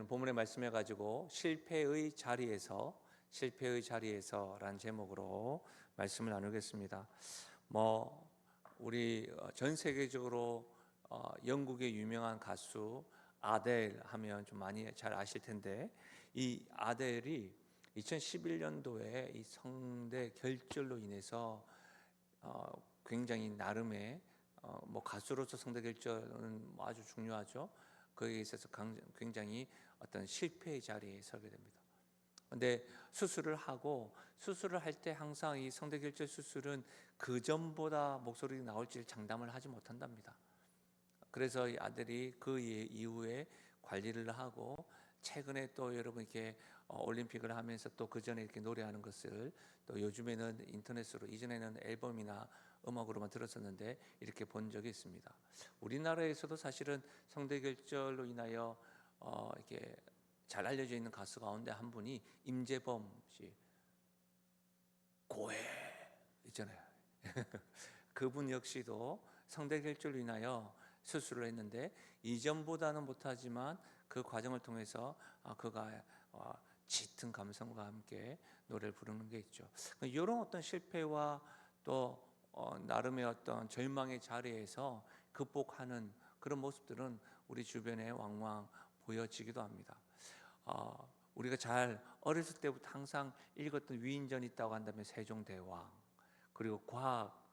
본문의 말씀해 가지고 실패의 자리에서라는 제목으로 말씀을 나누겠습니다. 우리 전 세계적으로 영국의 유명한 가수 아델 하면 좀 많이 잘 아실 텐데, 이 아델이 2011년도에 이 성대 결절로 인해서 굉장히 나름의 가수로서 성대 결절은 아주 중요하죠. 거기에 있어서 굉장히 어떤 실패의 자리에 서게 됩니다. 근데 수술을 할 때 항상 이 성대 결절 수술은 그 전보다 목소리가 나올지를 장담을 하지 못한답니다. 그래서 이 아들이 그 이후에 관리를 하고, 최근에 또 여러분 이렇게 올림픽을 하면서 또 그 전에 이렇게 노래하는 것을 또 요즘에는 인터넷으로, 이전에는 앨범이나 음악으로만 들었었는데 이렇게 본 적이 있습니다. 우리나라에서도 사실은 성대결절로 인하여 이렇게 잘 알려져 있는 가수 가운데 한 분이 임재범 씨, 고해 있잖아요. 그분 역시도 성대결절로 인하여 수술을 했는데, 이전보다는 못하지만 그 과정을 통해서 그가 짙은 감성과 함께 노래를 부르는 게 있죠. 이런 어떤 실패와 또 나름의 어떤 절망의 자리에서 극복하는 그런 모습들은 우리 주변에 왕왕 보여지기도 합니다. 우리가 잘 어렸을 때부터 항상 읽었던 위인전이 있다고 한다면 세종대왕, 그리고 과학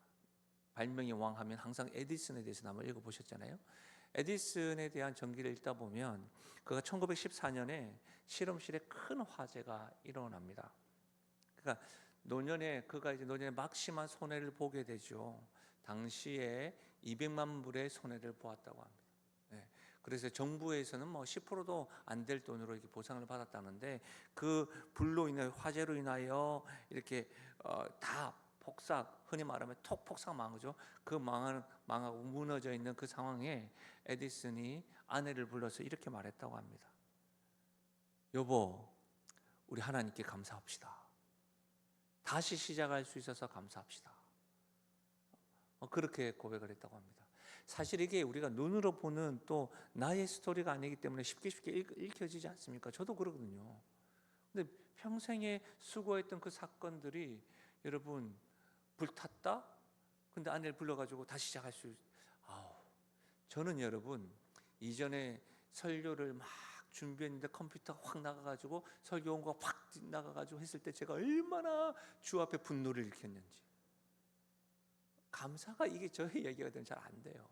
발명의 왕 하면 항상 에디슨에 대해서 한번 읽어보셨잖아요. 에디슨에 대한 전기를 읽다 보면 그가 1914년에 실험실에 큰 화재가 일어납니다. 그러니까 그가 이제 노년에 막심한 손해를 보게 되죠. 당시에 200만 불의 손해를 보았다고 합니다. 네. 그래서 정부에서는 10%도 안 될 돈으로 이렇게 보상을 받았다는데, 그 불로 인해 화재로 인하여 이렇게 다 폭삭, 흔히 말하면 톡 폭삭 망한 거죠. 그 망하고 무너져 있는 그 상황에 에디슨이 아내를 불러서 이렇게 말했다고 합니다. 여보, 우리 하나님께 감사합시다. 다시 시작할 수 있어서 감사합시다. 그렇게 고백을 했다고 합니다. 사실 이게 우리가 눈으로 보는 또 나의 스토리가 아니기 때문에 쉽게 읽혀지지 않습니까? 저도 그러거든요. 근데 평생에 수고했던 그 사건들이, 여러분, 불탔다? 근데 아내를 불러가지고 다시 시작할 수. 저는 여러분, 이전에 설교를 막 준비했는데 컴퓨터가 확 나가가지고 설교원과 확 나가가지고 했을 때 제가 얼마나 주 앞에 분노를 일으켰는지. 감사가 이게 저의 얘기가 되면 잘 안 돼요.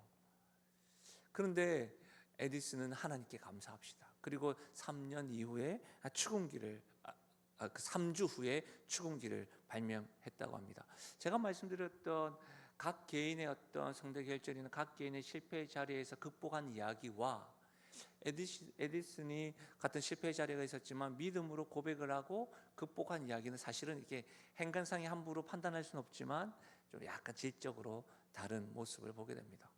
그런데 에디슨은 하나님께 감사합시다. 그리고 3년 이후에 축음기를 3주 후에 축음기를 발명했다고 합니다. 제가 말씀드렸던 각 개인의 어떤 성대 결절이나 각 개인의 실패의 자리에서 극복한 이야기와 에디슨이 같은 실패의 자리가 있었지만 믿음으로 고백을 하고 극복한 이야기는 사실은 이렇게 행간상에 함부로 판단할 수는 없지만 좀 약간 질적으로 다른 모습을 보게 됩니다.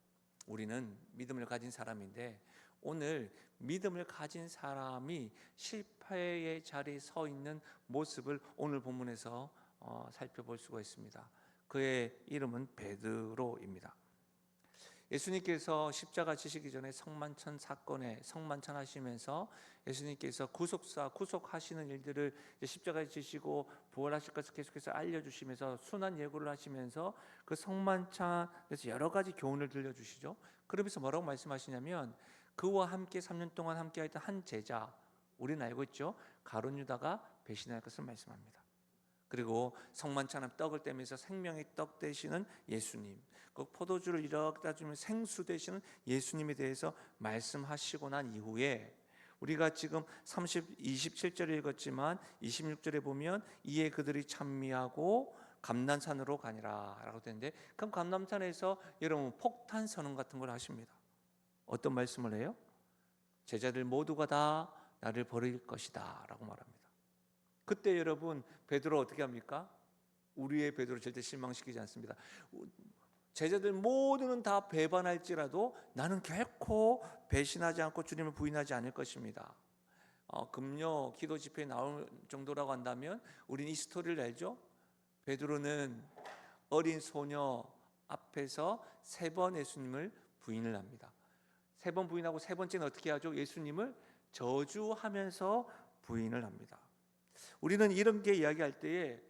우리는 믿음을 가진 사람인데, 오늘 믿음을 가진 사람이 실패의 자리에 서 있는 모습을 오늘 본문에서 살펴볼 수가 있습니다. 그의 이름은 베드로입니다. 예수님께서 십자가 지시기 전에 성만찬 하시면서 예수님께서 구속하시는 일들을 십자가에 지시고 부활하실 것을 계속해서 알려주시면서 순한 예고를 하시면서 그 성만찬에서 여러 가지 교훈을 들려주시죠. 그러면서 뭐라고 말씀하시냐면, 그와 함께 3년 동안 함께 했던 한 제자, 우리는 알고 있죠, 가룟 유다가 배신할 것을 말씀합니다. 그리고 성만찬은 떡을 떼면서 생명의 떡 되시는 예수님, 그 포도주를 이렇게 따주면 생수 되시는 예수님에 대해서 말씀하시고 난 이후에, 우리가 지금 27절을 읽었지만 26절에 보면 이에 그들이 찬미하고 감난산으로 가니라 라고 되는데, 그럼 감난산에서 여러분 폭탄 선언 같은 걸 하십니다. 어떤 말씀을 해요? 제자들 모두가 다 나를 버릴 것이다 라고 말합니다. 그때 여러분 베드로 어떻게 합니까? 우리의 베드로 절대 실망시키지 않습니다. 제자들 모두는 다 배반할지라도 나는 결코 배신하지 않고 주님을 부인하지 않을 것입니다. 금요 기도 집회에 나올 정도라고 한다면 우리는 이 스토리를 알죠? 베드로는 어린 소녀 앞에서 3번 예수님을 부인을 합니다. 3번 부인하고 3번째는 어떻게 하죠? 예수님을 저주하면서 부인을 합니다. 우리는 이런 게 이야기할 때에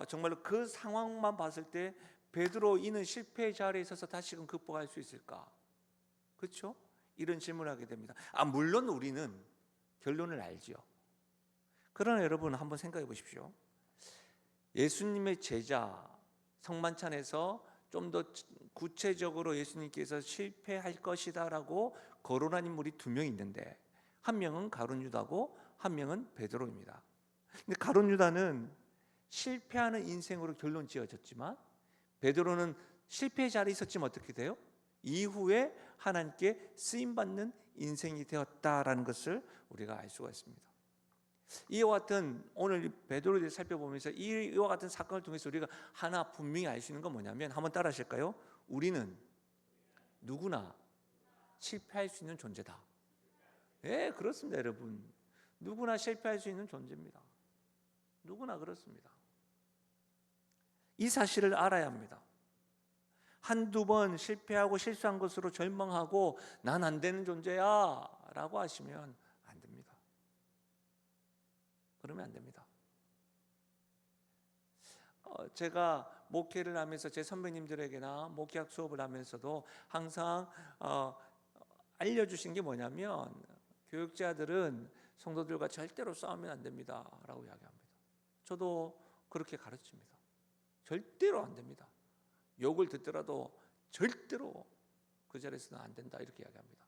정말로 그 상황만 봤을 때 베드로 이는 실패의 자리에 있어서 다시금 극복할 수 있을까? 그렇죠? 이런 질문을 하게 됩니다. 물론 우리는 결론을 알지요. 그러나 여러분 한번 생각해 보십시오. 예수님의 제자 성만찬에서 좀 더 구체적으로 예수님께서 실패할 것이다 라고 거론한 인물이 두 명 있는데, 한 명은 가룟 유다고 한 명은 베드로입니다. 근데 가룟 유다는 실패하는 인생으로 결론 지어졌지만, 베드로는 실패의 자리에 있었지만 어떻게 돼요? 이후에 하나님께 쓰임받는 인생이 되었다라는 것을 우리가 알 수가 있습니다. 이와 같은 오늘 베드로에 대해 살펴보면서 이와 같은 사건을 통해서 우리가 하나 분명히 알 수 있는 건 뭐냐면, 한번 따라 하실까요? 우리는 누구나 실패할 수 있는 존재다. 예, 그렇습니다, 여러분. 누구나 실패할 수 있는 존재입니다. 누구나 그렇습니다. 이 사실을 알아야 합니다. 한두 번 실패하고 실수한 것으로 절망하고 난 안 되는 존재야 라고 하시면 안 됩니다. 그러면 안 됩니다. 제가 목회를 하면서 제 선배님들에게나 목회학 수업을 하면서도 항상 알려주신 게 뭐냐면, 교육자들은 성도들과 절대로 싸우면 안 됩니다 라고 이야기합니다. 저도 그렇게 가르칩니다. 절대로 안 됩니다. 욕을 듣더라도 절대로 그 자리에서는 안 된다 이렇게 이야기합니다.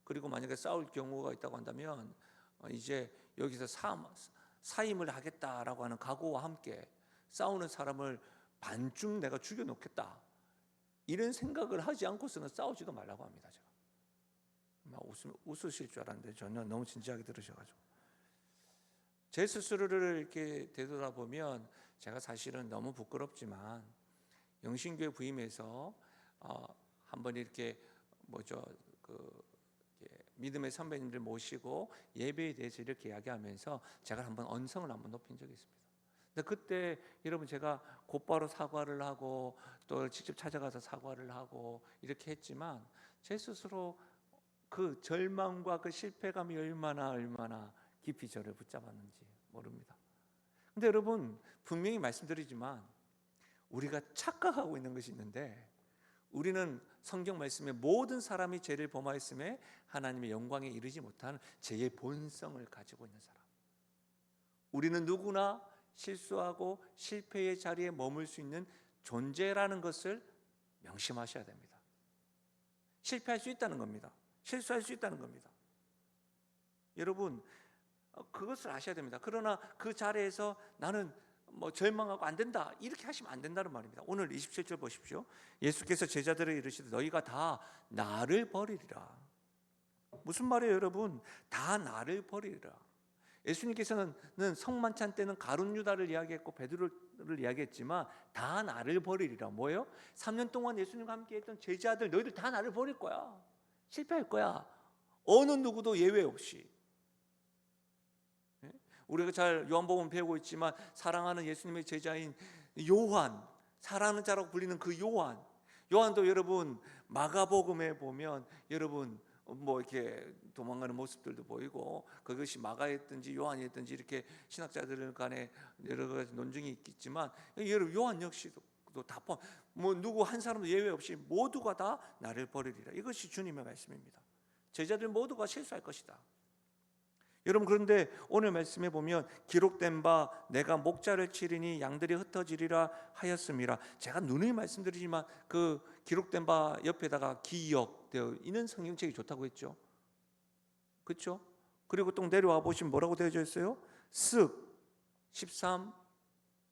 그리고 만약에 싸울 경우가 있다고 한다면 이제 여기서 사임을 하겠다라고 하는 각오와 함께 싸우는 사람을 반쯤 내가 죽여놓겠다 이런 생각을 하지 않고서는 싸우지도 말라고 합니다. 제가 웃으실 줄 알았는데 전혀 너무 진지하게 들으셔가지고, 제 스스로를 이렇게 되돌아보면 제가 사실은 너무 부끄럽지만 영신교회 부임해서 한번 이렇게 믿음의 선배님들 모시고 예배에 대해서 이렇게 이야기하면서 제가 한번 언성을 한번 높인 적이 있습니다. 근데 그때 여러분 제가 곧바로 사과를 하고 또 직접 찾아가서 사과를 하고 이렇게 했지만, 제 스스로 그 절망과 그 실패감이 얼마나 깊이 저를 붙잡았는지 모릅니다. 근데 여러분 분명히 말씀드리지만 우리가 착각하고 있는 것이 있는데, 우리는 성경 말씀에 모든 사람이 죄를 범하였음에 하나님의 영광에 이르지 못하는 죄의 본성을 가지고 있는 사람, 우리는 누구나 실수하고 실패의 자리에 머물 수 있는 존재라는 것을 명심하셔야 됩니다. 실패할 수 있다는 겁니다. 실수할 수 있다는 겁니다. 여러분 그것을 아셔야 됩니다. 그러나 그 자리에서 나는 절망하고 안 된다 이렇게 하시면 안 된다는 말입니다. 오늘 27절 보십시오. 예수께서 제자들을 이르시되 너희가 다 나를 버리리라. 무슨 말이에요 여러분? 다 나를 버리리라. 예수님께서는 성만찬 때는 가룟 유다를 이야기했고 베드로를 이야기했지만 다 나를 버리리라. 뭐예요? 3년 동안 예수님과 함께 했던 제자들, 너희들 다 나를 버릴 거야. 실패할 거야. 어느 누구도 예외 없이. 우리가 잘 요한복음 배우고 있지만 사랑하는 예수님의 제자인 요한, 사랑하는 자라고 불리는 그 요한도 여러분 마가복음에 보면 여러분 이렇게 도망가는 모습들도 보이고, 그것이 마가였든지 요한이었든지 이렇게 신학자들 간에 여러 가지 논쟁이 있겠지만, 여러분 요한 역시도 다 누구 한 사람도 예외 없이 모두가 다 나를 버리리라. 이것이 주님의 말씀입니다. 제자들 모두가 실수할 것이다. 여러분 그런데 오늘 말씀에 보면 기록된 바 내가 목자를 치리니 양들이 흩어지리라 하였음이라. 제가 누누이 말씀드리지만 그 기록된 바 옆에다가 기억되어 있는 성경책이 좋다고 했죠. 그렇죠? 그리고 또 내려와 보시면 뭐라고 되어져 있어요? 쓱 13장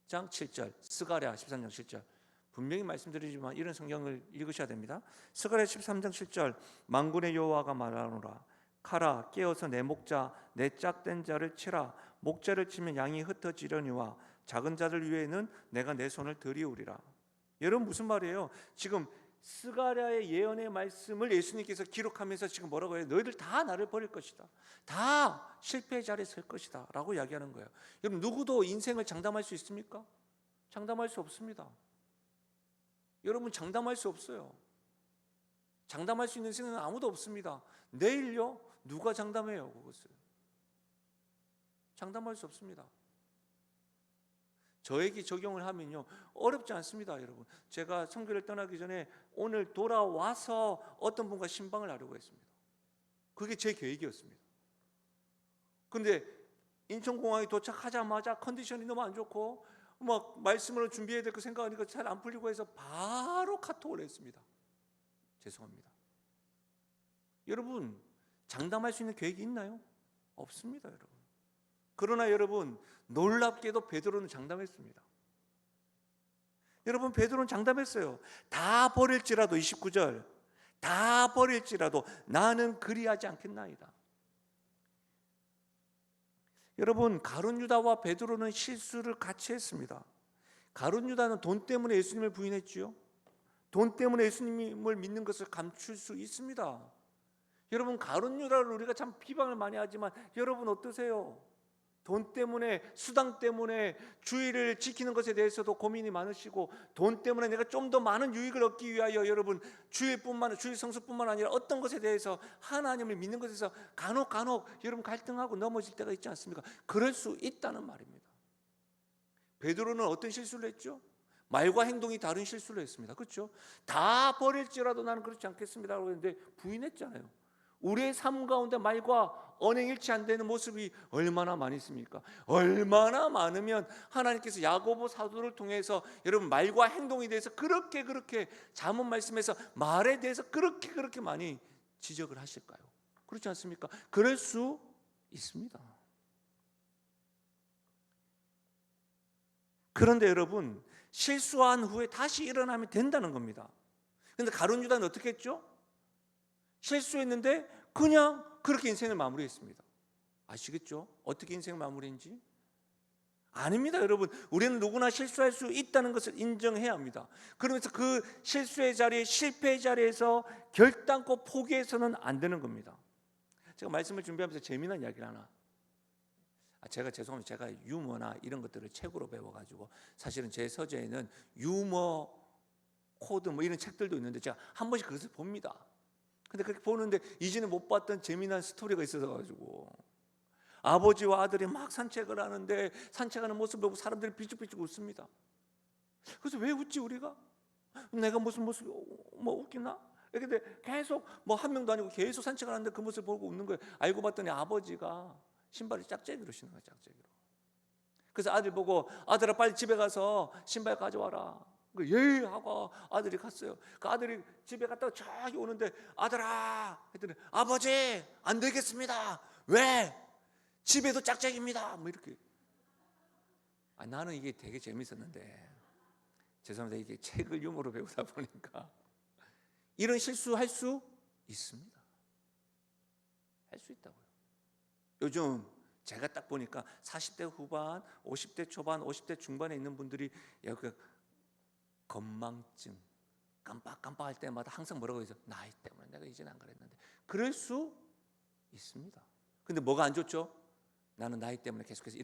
7절, 스가랴 13장 7절. 분명히 말씀드리지만 이런 성경을 읽으셔야 됩니다. 스가랴 13장 7절, 만군의 여호와가 말하노라. 가라, 깨어서 내 목자 내 짝된 자를 치라. 목자를 치면 양이 흩어지려니와 작은 자들 위에는 내가 내 손을 들이우리라. 여러분 무슨 말이에요? 지금 스가랴의 예언의 말씀을 예수님께서 기록하면서 지금 뭐라고 해요? 너희들 다 나를 버릴 것이다. 다 실패의 자리에 설 것이다 라고 이야기하는 거예요. 여러분 누구도 인생을 장담할 수 있습니까? 장담할 수 없습니다. 여러분 장담할 수 없어요. 장담할 수 있는 생은 아무도 없습니다. 내일요? 누가 장담해요 그것을? 장담할 수 없습니다. 저에게 적용을 하면요 어렵지 않습니다. 여러분, 제가 선교를 떠나기 전에 오늘 돌아와서 어떤 분과 신방을 하려고 했습니다. 그게 제 계획이었습니다. 근데 인천공항에 도착하자마자 컨디션이 너무 안 좋고 막 말씀을 준비해야 될 거 생각하니까 잘 안 풀리고 해서 바로 카톡을 했습니다. 죄송합니다. 여러분, 장담할 수 있는 계획이 있나요? 없습니다, 여러분. 그러나 여러분, 놀랍게도 베드로는 장담했습니다. 여러분, 베드로는 장담했어요. 다 버릴지라도, 29절, 다 버릴지라도 나는 그리하지 않겠나이다. 여러분, 가룟 유다와 베드로는 실수를 같이 했습니다. 가룟 유다는 돈 때문에 예수님을 부인했지요. 돈 때문에 예수님을 믿는 것을 감출 수 있습니다. 여러분, 가룟 유다를 우리가 참 비방을 많이 하지만 여러분 어떠세요? 돈 때문에, 수당 때문에 주의를 지키는 것에 대해서도 고민이 많으시고, 돈 때문에 내가 좀 더 많은 유익을 얻기 위하여 여러분 주의 성수뿐만 아니라 어떤 것에 대해서 하나님을 믿는 것에서 간혹 여러분 갈등하고 넘어질 때가 있지 않습니까? 그럴 수 있다는 말입니다. 베드로는 어떤 실수를 했죠? 말과 행동이 다른 실수를 했습니다. 그렇죠? 다 버릴지라도 나는 그렇지 않겠습니다라고 했는데 부인했잖아요. 우리의 삶 가운데 말과 언행 일치 안 되는 모습이 얼마나 많이 있습니까? 얼마나 많으면 하나님께서 야고보 사도를 통해서 여러분 말과 행동에 대해서 그렇게 잠언 말씀에서 말에 대해서 그렇게 많이 지적을 하실까요? 그렇지 않습니까? 그럴 수 있습니다. 그런데 여러분, 실수한 후에 다시 일어나면 된다는 겁니다. 그런데 가룟 유다는 어떻게 했죠? 실수했는데 그냥 그렇게 인생을 마무리했습니다. 아시겠죠? 어떻게 인생을 마무리인지? 아닙니다, 여러분. 우리는 누구나 실수할 수 있다는 것을 인정해야 합니다. 그러면서 그 실수의 자리에, 실패의 자리에서 결단코 포기해서는 안 되는 겁니다. 제가 말씀을 준비하면서 재미난 이야기를 하나. 죄송합니다. 제가 유머나 이런 것들을 책으로 배워가지고 사실은 제 서재에는 유머 코드 뭐 이런 책들도 있는데 제가 한 번씩 그것을 봅니다. 근데 그렇게 보는데 이전에 못 봤던 재미난 스토리가 있어서 가지고 아버지와 아들이 막 산책을 하는데 산책하는 모습을 보고 사람들이 삐죽삐죽 웃습니다. 그래서 왜 웃지 우리가? 내가 무슨 모습 뭐 웃기나? 근데 계속 뭐 한 명도 아니고 계속 산책을 하는데 그 모습을 보고 웃는 거예요. 알고 봤더니 아버지가 신발을 짝재기로 신는 거예요. 짝재기로. 그래서 아들 보고 아들아 빨리 집에 가서 신발 가져와라. 예 하고 아들이 갔어요. 그 아들이 집에 갔다가 저기 오는데 아들아 했더니 아버지 안 되겠습니다. 왜? 집에도 짝짝입니다. 뭐 이렇게. 나는 이게 되게 재밌었는데 죄송합니다. 이게 책을 유머로 배우다 보니까 이런 실수할 수 있습니다. 할 수 있다고요. 요즘 제가 딱 보니까 40대 후반, 50대 초반, 50대 중반에 있는 분들이 여기 건망증, 깜빡할 때마다 항상 뭐라고 해서 나이 때문에 내가 이제는 안 그랬는데 그럴 수 있습니다. 근데 뭐가 안 좋죠? 나는 나이 때문에 계속해서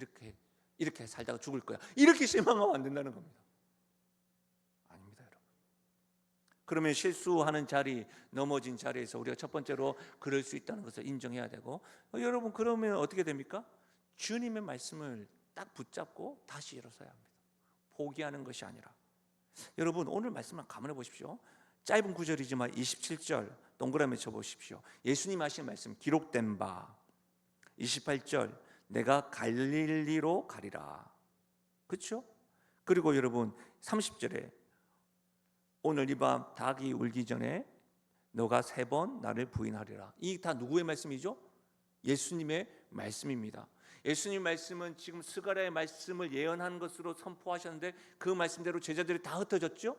이렇게 살다가 죽을 거야. 이렇게 실망하면 안 된다는 겁니다. 아닙니다, 여러분. 그러면 실수하는 자리, 넘어진 자리에서 우리가 첫 번째로 그럴 수 있다는 것을 인정해야 되고 여러분 그러면 어떻게 됩니까? 주님의 말씀을 딱 붙잡고 다시 일어서야 합니다. 포기하는 것이 아니라. 여러분 오늘 말씀만 가만히 보십시오. 짧은 구절이지만 27절 동그라미 쳐보십시오. 예수님 하신 말씀 기록된 바 28절 내가 갈릴리로 가리라. 그렇죠? 그리고 여러분 30절에 오늘 이 밤 닭이 울기 전에 너가 3번 나를 부인하리라. 이 다 누구의 말씀이죠? 예수님의 말씀입니다. 예수님 말씀은 지금 스가랴의 말씀을 예언한 것으로 선포하셨는데 그 말씀대로 제자들이 다 흩어졌죠?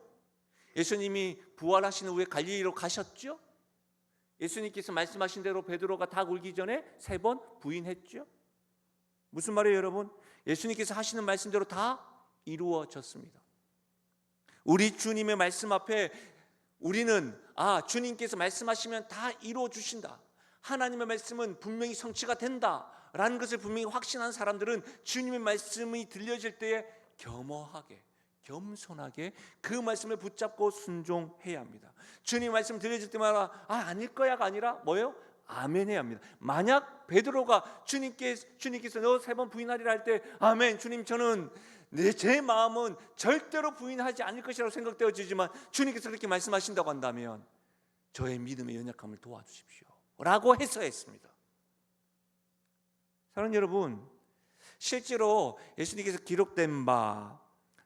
예수님이 부활하신 후에 갈릴리로 가셨죠? 예수님께서 말씀하신 대로 베드로가 닭 울기 전에 3번 부인했죠? 무슨 말이에요, 여러분? 예수님께서 하시는 말씀대로 다 이루어졌습니다. 우리 주님의 말씀 앞에 우리는 주님께서 말씀하시면 다 이루어 주신다. 하나님의 말씀은 분명히 성취가 된다라는 것을 분명히 확신한 사람들은 주님의 말씀이 들려질 때에 겸허하게 겸손하게 그 말씀을 붙잡고 순종해야 합니다. 주님 말씀 들려질 때마다 아닐 거야가 아니라 뭐예요? 아멘 해야 합니다. 만약 베드로가 주님께서 너 3번 부인하리라 할 때 아멘, 주님 저는 제 마음은 절대로 부인하지 않을 것이라고 생각되어지지만 주님께서 그렇게 말씀하신다고 한다면 저의 믿음의 연약함을 도와주십시오 라고 해서 했습니다. 사랑하는 여러분, 실제로 예수님께서 기록된 바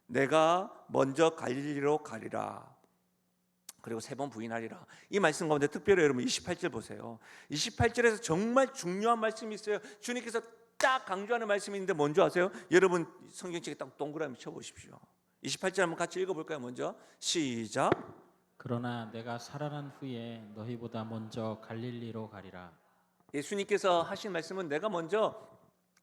내가 먼저 갈릴리로 가리라 그리고 3번 부인하리라, 이 말씀 가운데 특별히 여러분 28절 보세요. 28절에서 정말 중요한 말씀이 있어요. 주님께서 딱 강조하는 말씀이 있는데 뭔지 아세요? 여러분 성경책에 딱 동그라미 쳐보십시오. 28절 한번 같이 읽어볼까요? 먼저 시작. 그러나 내가 살아난 후에 너희보다 먼저 갈릴리로 가리라. 예수님께서 하신 말씀은 내가 먼저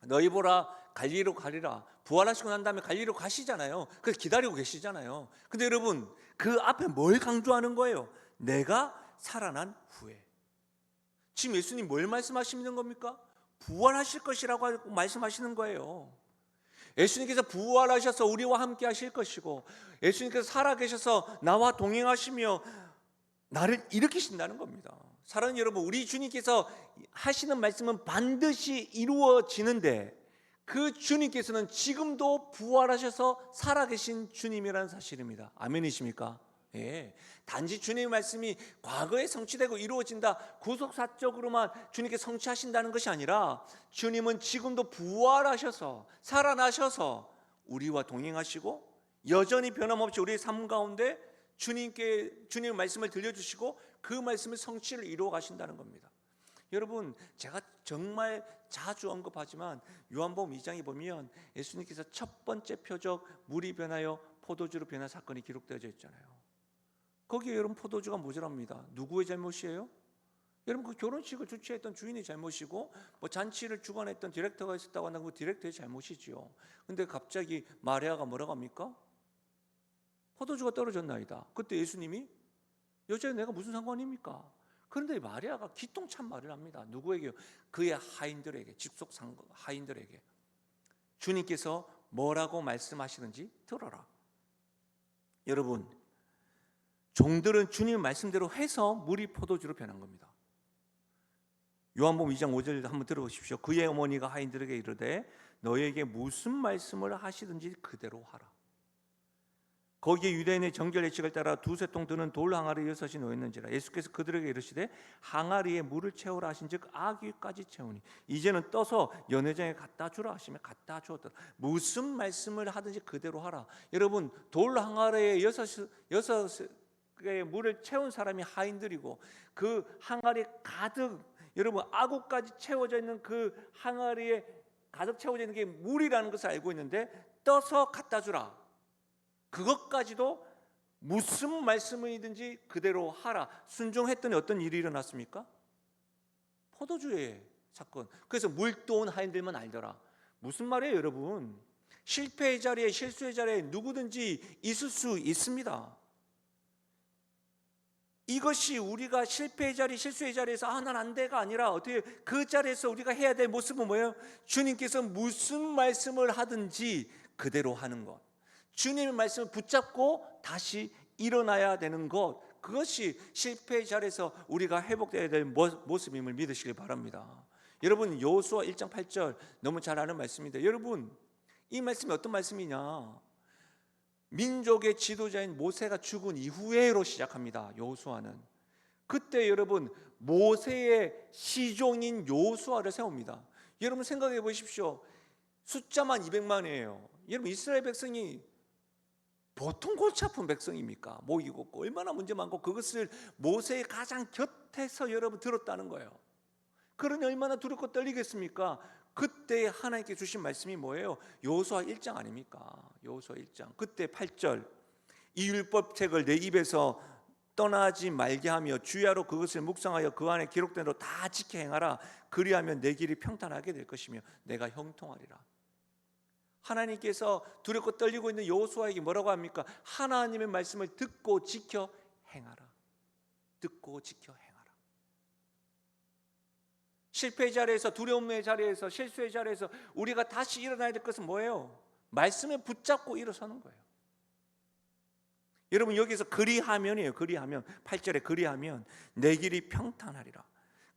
너희 보라 갈릴리로 가리라. 부활하시고 난 다음에 갈릴리로 가시잖아요. 그래서 기다리고 계시잖아요. 근데 여러분 그 앞에 뭘 강조하는 거예요? 내가 살아난 후에. 지금 예수님 뭘 말씀하시는 겁니까? 부활하실 것이라고 말씀하시는 거예요. 예수님께서 부활하셔서 우리와 함께 하실 것이고 예수님께서 살아계셔서 나와 동행하시며 나를 일으키신다는 겁니다. 사랑하는 여러분, 우리 주님께서 하시는 말씀은 반드시 이루어지는데 그 주님께서는 지금도 부활하셔서 살아계신 주님이라는 사실입니다. 아멘이십니까? 예. 단지 주님의 말씀이 과거에 성취되고 이루어진다, 구속사적으로만 주님께 성취하신다는 것이 아니라 주님은 지금도 부활하셔서 살아나셔서 우리와 동행하시고 여전히 변함없이 우리의 삶 가운데 주님의 말씀을 들려주시고 그 말씀의 성취를 이루어 가신다는 겁니다. 여러분 제가 정말 자주 언급하지만 요한복음 2장에 보면 예수님께서 첫 번째 표적 물이 변하여 포도주로 변한 사건이 기록되어져 있잖아요. 거기에 여러분 포도주가 모자랍니다. 누구의 잘못이에요? 여러분 그 결혼식을 주최했던 주인의 잘못이고 뭐 잔치를 주관했던 디렉터가 있었다고 한다면 그 디렉터의 잘못이지요. 근데 갑자기 마리아가 뭐라고 합니까? 포도주가 떨어졌나이다. 그때 예수님이 여자에 내가 무슨 상관입니까? 그런데 마리아가 기똥찬 말을 합니다. 누구에게요? 그의 하인들에게, 직속 하인들에게. 주님께서 뭐라고 말씀하시는지 들어라. 여러분 종들은 주님의 말씀대로 해서 물이 포도주로 변한 겁니다. 요한복음 2장 5절 한번 들어보십시오. 그의 어머니가 하인들에게 이르되 너에게 무슨 말씀을 하시든지 그대로 하라. 거기에 유대인의 정결 예식을 따라 두세 통 드는 돌 항아리 6이 놓였는지라. 예수께서 그들에게 이르시되 항아리에 물을 채우라 하신즉 아귀까지 채우니 이제는 떠서 연회장에 갖다 주라 하시며 갖다 주었더라. 무슨 말씀을 하든지 그대로 하라. 여러분 돌 항아리에 6의 물을 채운 사람이 하인들이고 그 항아리에 가득 여러분 아구까지 채워져 있는 그 항아리에 가득 채워져 있는 게 물이라는 것을 알고 있는데 떠서 갖다 주라. 그것까지도 무슨 말씀이든지 그대로 하라. 순종했더니 어떤 일이 일어났습니까? 포도주의 사건. 그래서 물도온 하인들만 알더라. 무슨 말이에요 여러분? 실패의 자리에 실수의 자리에 누구든지 있을 수 있습니다. 이것이 우리가 실패의 자리, 실수의 자리에서 난 안 돼가 아니라 어떻게 그 자리에서 우리가 해야 될 모습은 뭐예요? 주님께서 무슨 말씀을 하든지 그대로 하는 것. 주님의 말씀을 붙잡고 다시 일어나야 되는 것. 그것이 실패의 자리에서 우리가 회복되어야 될 모습임을 믿으시길 바랍니다. 여러분 여호수아 1장 8절 너무 잘 아는 말씀인데 여러분 이 말씀이 어떤 말씀이냐? 민족의 지도자인 모세가 죽은 이후에로 시작합니다. 여호수아는 그때 여러분 모세의 시종인 여호수아를 세웁니다. 여러분 생각해 보십시오. 숫자만 200만이에요. 여러분 이스라엘 백성이 보통 골치 아픈 백성입니까? 목이 곱고 얼마나 문제 많고 그것을 모세의 가장 곁에서 여러분 들었다는 거예요. 그러니 얼마나 두렵고 떨리겠습니까? 그때 하나님께 주신 말씀이 뭐예요? 여호수아 1장 아닙니까? 여호수아 1장 그때 8절 이 율법책을 내 입에서 떠나지 말게 하며 주야로 그것을 묵상하여 그 안에 기록된 대로 다 지켜 행하라. 그리하면 내 길이 평탄하게 될 것이며 내가 형통하리라. 하나님께서 두렵고 떨리고 있는 여호수아에게 뭐라고 합니까? 하나님의 말씀을 듣고 지켜 행하라. 듣고 지켜 행하라. 실패의 자리에서 두려움의 자리에서 실수의 자리에서 우리가 다시 일어나야 될 것은 뭐예요? 말씀을 붙잡고 일어서는 거예요. 여러분 여기서 그리하면이에요. 그리하면 8절에 그리하면 내 길이 평탄하리라.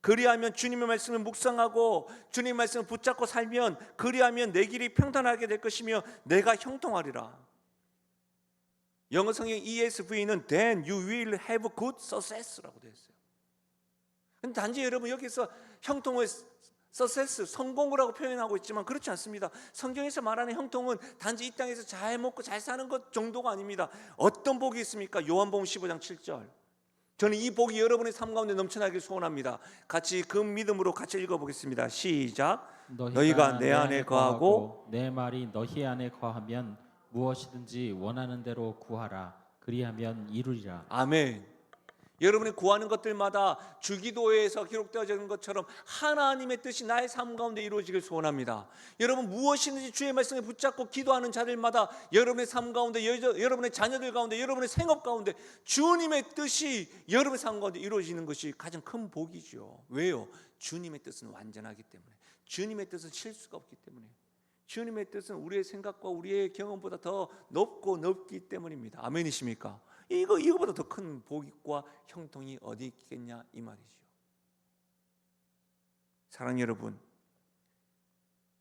그리하면 주님의 말씀을 묵상하고 주님의 말씀을 붙잡고 살면 그리하면 내 길이 평탄하게 될 것이며 내가 형통하리라. 영어 성경 ESV는 Then you will have good success라고 되어 있어요. 근데 단지 여러분 여기서 형통을 success, 성공을 하고 표현하고 있지만 그렇지 않습니다. 성경에서 말하는 형통은 단지 이 땅에서 잘 먹고 잘 사는 것 정도가 아닙니다. 어떤 복이 있습니까? 요한복음 15장 7절. 저는 이 복이 여러분의 삶 가운데 넘쳐나길 소원합니다. 같이 그 믿음으로 같이 읽어보겠습니다. 시작. 너희가 내 안에 거하고 내 말이 너희 안에 거하면 무엇이든지 원하는 대로 구하라. 그리하면 이루리라. 아멘. 여러분이 구하는 것들마다 주기도에서 기록되어져 있는 것처럼 하나님의 뜻이 나의 삶 가운데 이루어지길 소원합니다. 여러분 무엇이든지 주의 말씀에 붙잡고 기도하는 자들마다 여러분의 삶 가운데, 여러분의 자녀들 가운데, 여러분의 생업 가운데 주님의 뜻이 여러분의 삶 가운데 이루어지는 것이 가장 큰 복이죠. 왜요? 주님의 뜻은 완전하기 때문에, 주님의 뜻은 실수가 없기 때문에, 주님의 뜻은 우리의 생각과 우리의 경험보다 더 높고 넓기 때문입니다. 아멘이십니까? 이거보다 더 큰 복과 형통이 어디 있겠냐 이 말이죠. 사랑하는 여러분,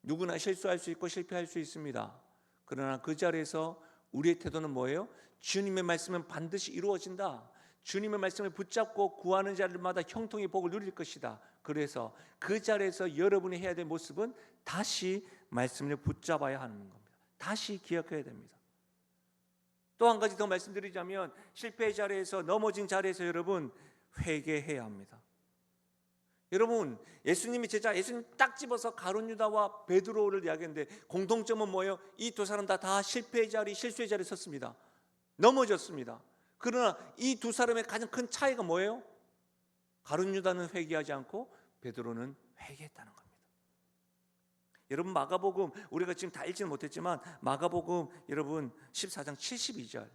누구나 실수할 수 있고 실패할 수 있습니다. 그러나 그 자리에서 우리의 태도는 뭐예요? 주님의 말씀은 반드시 이루어진다. 주님의 말씀을 붙잡고 구하는 자들마다 형통의 복을 누릴 것이다. 그래서 그 자리에서 여러분이 해야 될 모습은 다시 말씀을 붙잡아야 하는 겁니다. 다시 기억해야 됩니다. 또 한 가지 더 말씀드리자면 실패의 자리에서, 넘어진 자리에서 여러분 회개해야 합니다. 여러분 예수님이 제자, 예수님 딱 집어서 가룟 유다와 베드로를 이야기했는데 공통점은 뭐예요? 이 두 사람 다 실패의 자리, 실수의 자리에 섰습니다. 넘어졌습니다. 그러나 이 두 사람의 가장 큰 차이가 뭐예요? 가룟 유다는 회개하지 않고 베드로는 회개했다는 겁니다. 여러분 마가복음, 우리가 지금 다 읽지는 못했지만 마가복음 여러분 14장 72절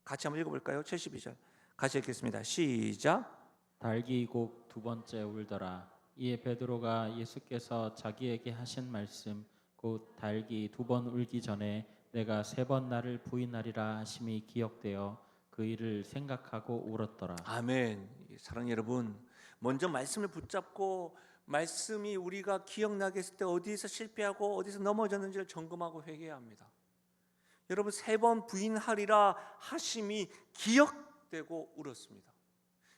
같이 한번 읽어볼까요? 72절 같이 읽겠습니다. 시작. 달기 곡 두 번째 울더라. 이에 베드로가 예수께서 자기에게 하신 말씀 곧 달기 두 번 울기 전에 내가 세 번 나를 부인하리라 하심이 기억되어 그 일을 생각하고 울었더라. 아멘. 사랑하는 여러분, 먼저 말씀을 붙잡고 말씀이 우리가 기억나게 했을 때 어디에서 실패하고 어디서 넘어졌는지를 점검하고 회개해야 합니다. 여러분 세 번 부인하리라 하심이 기억되고 울었습니다.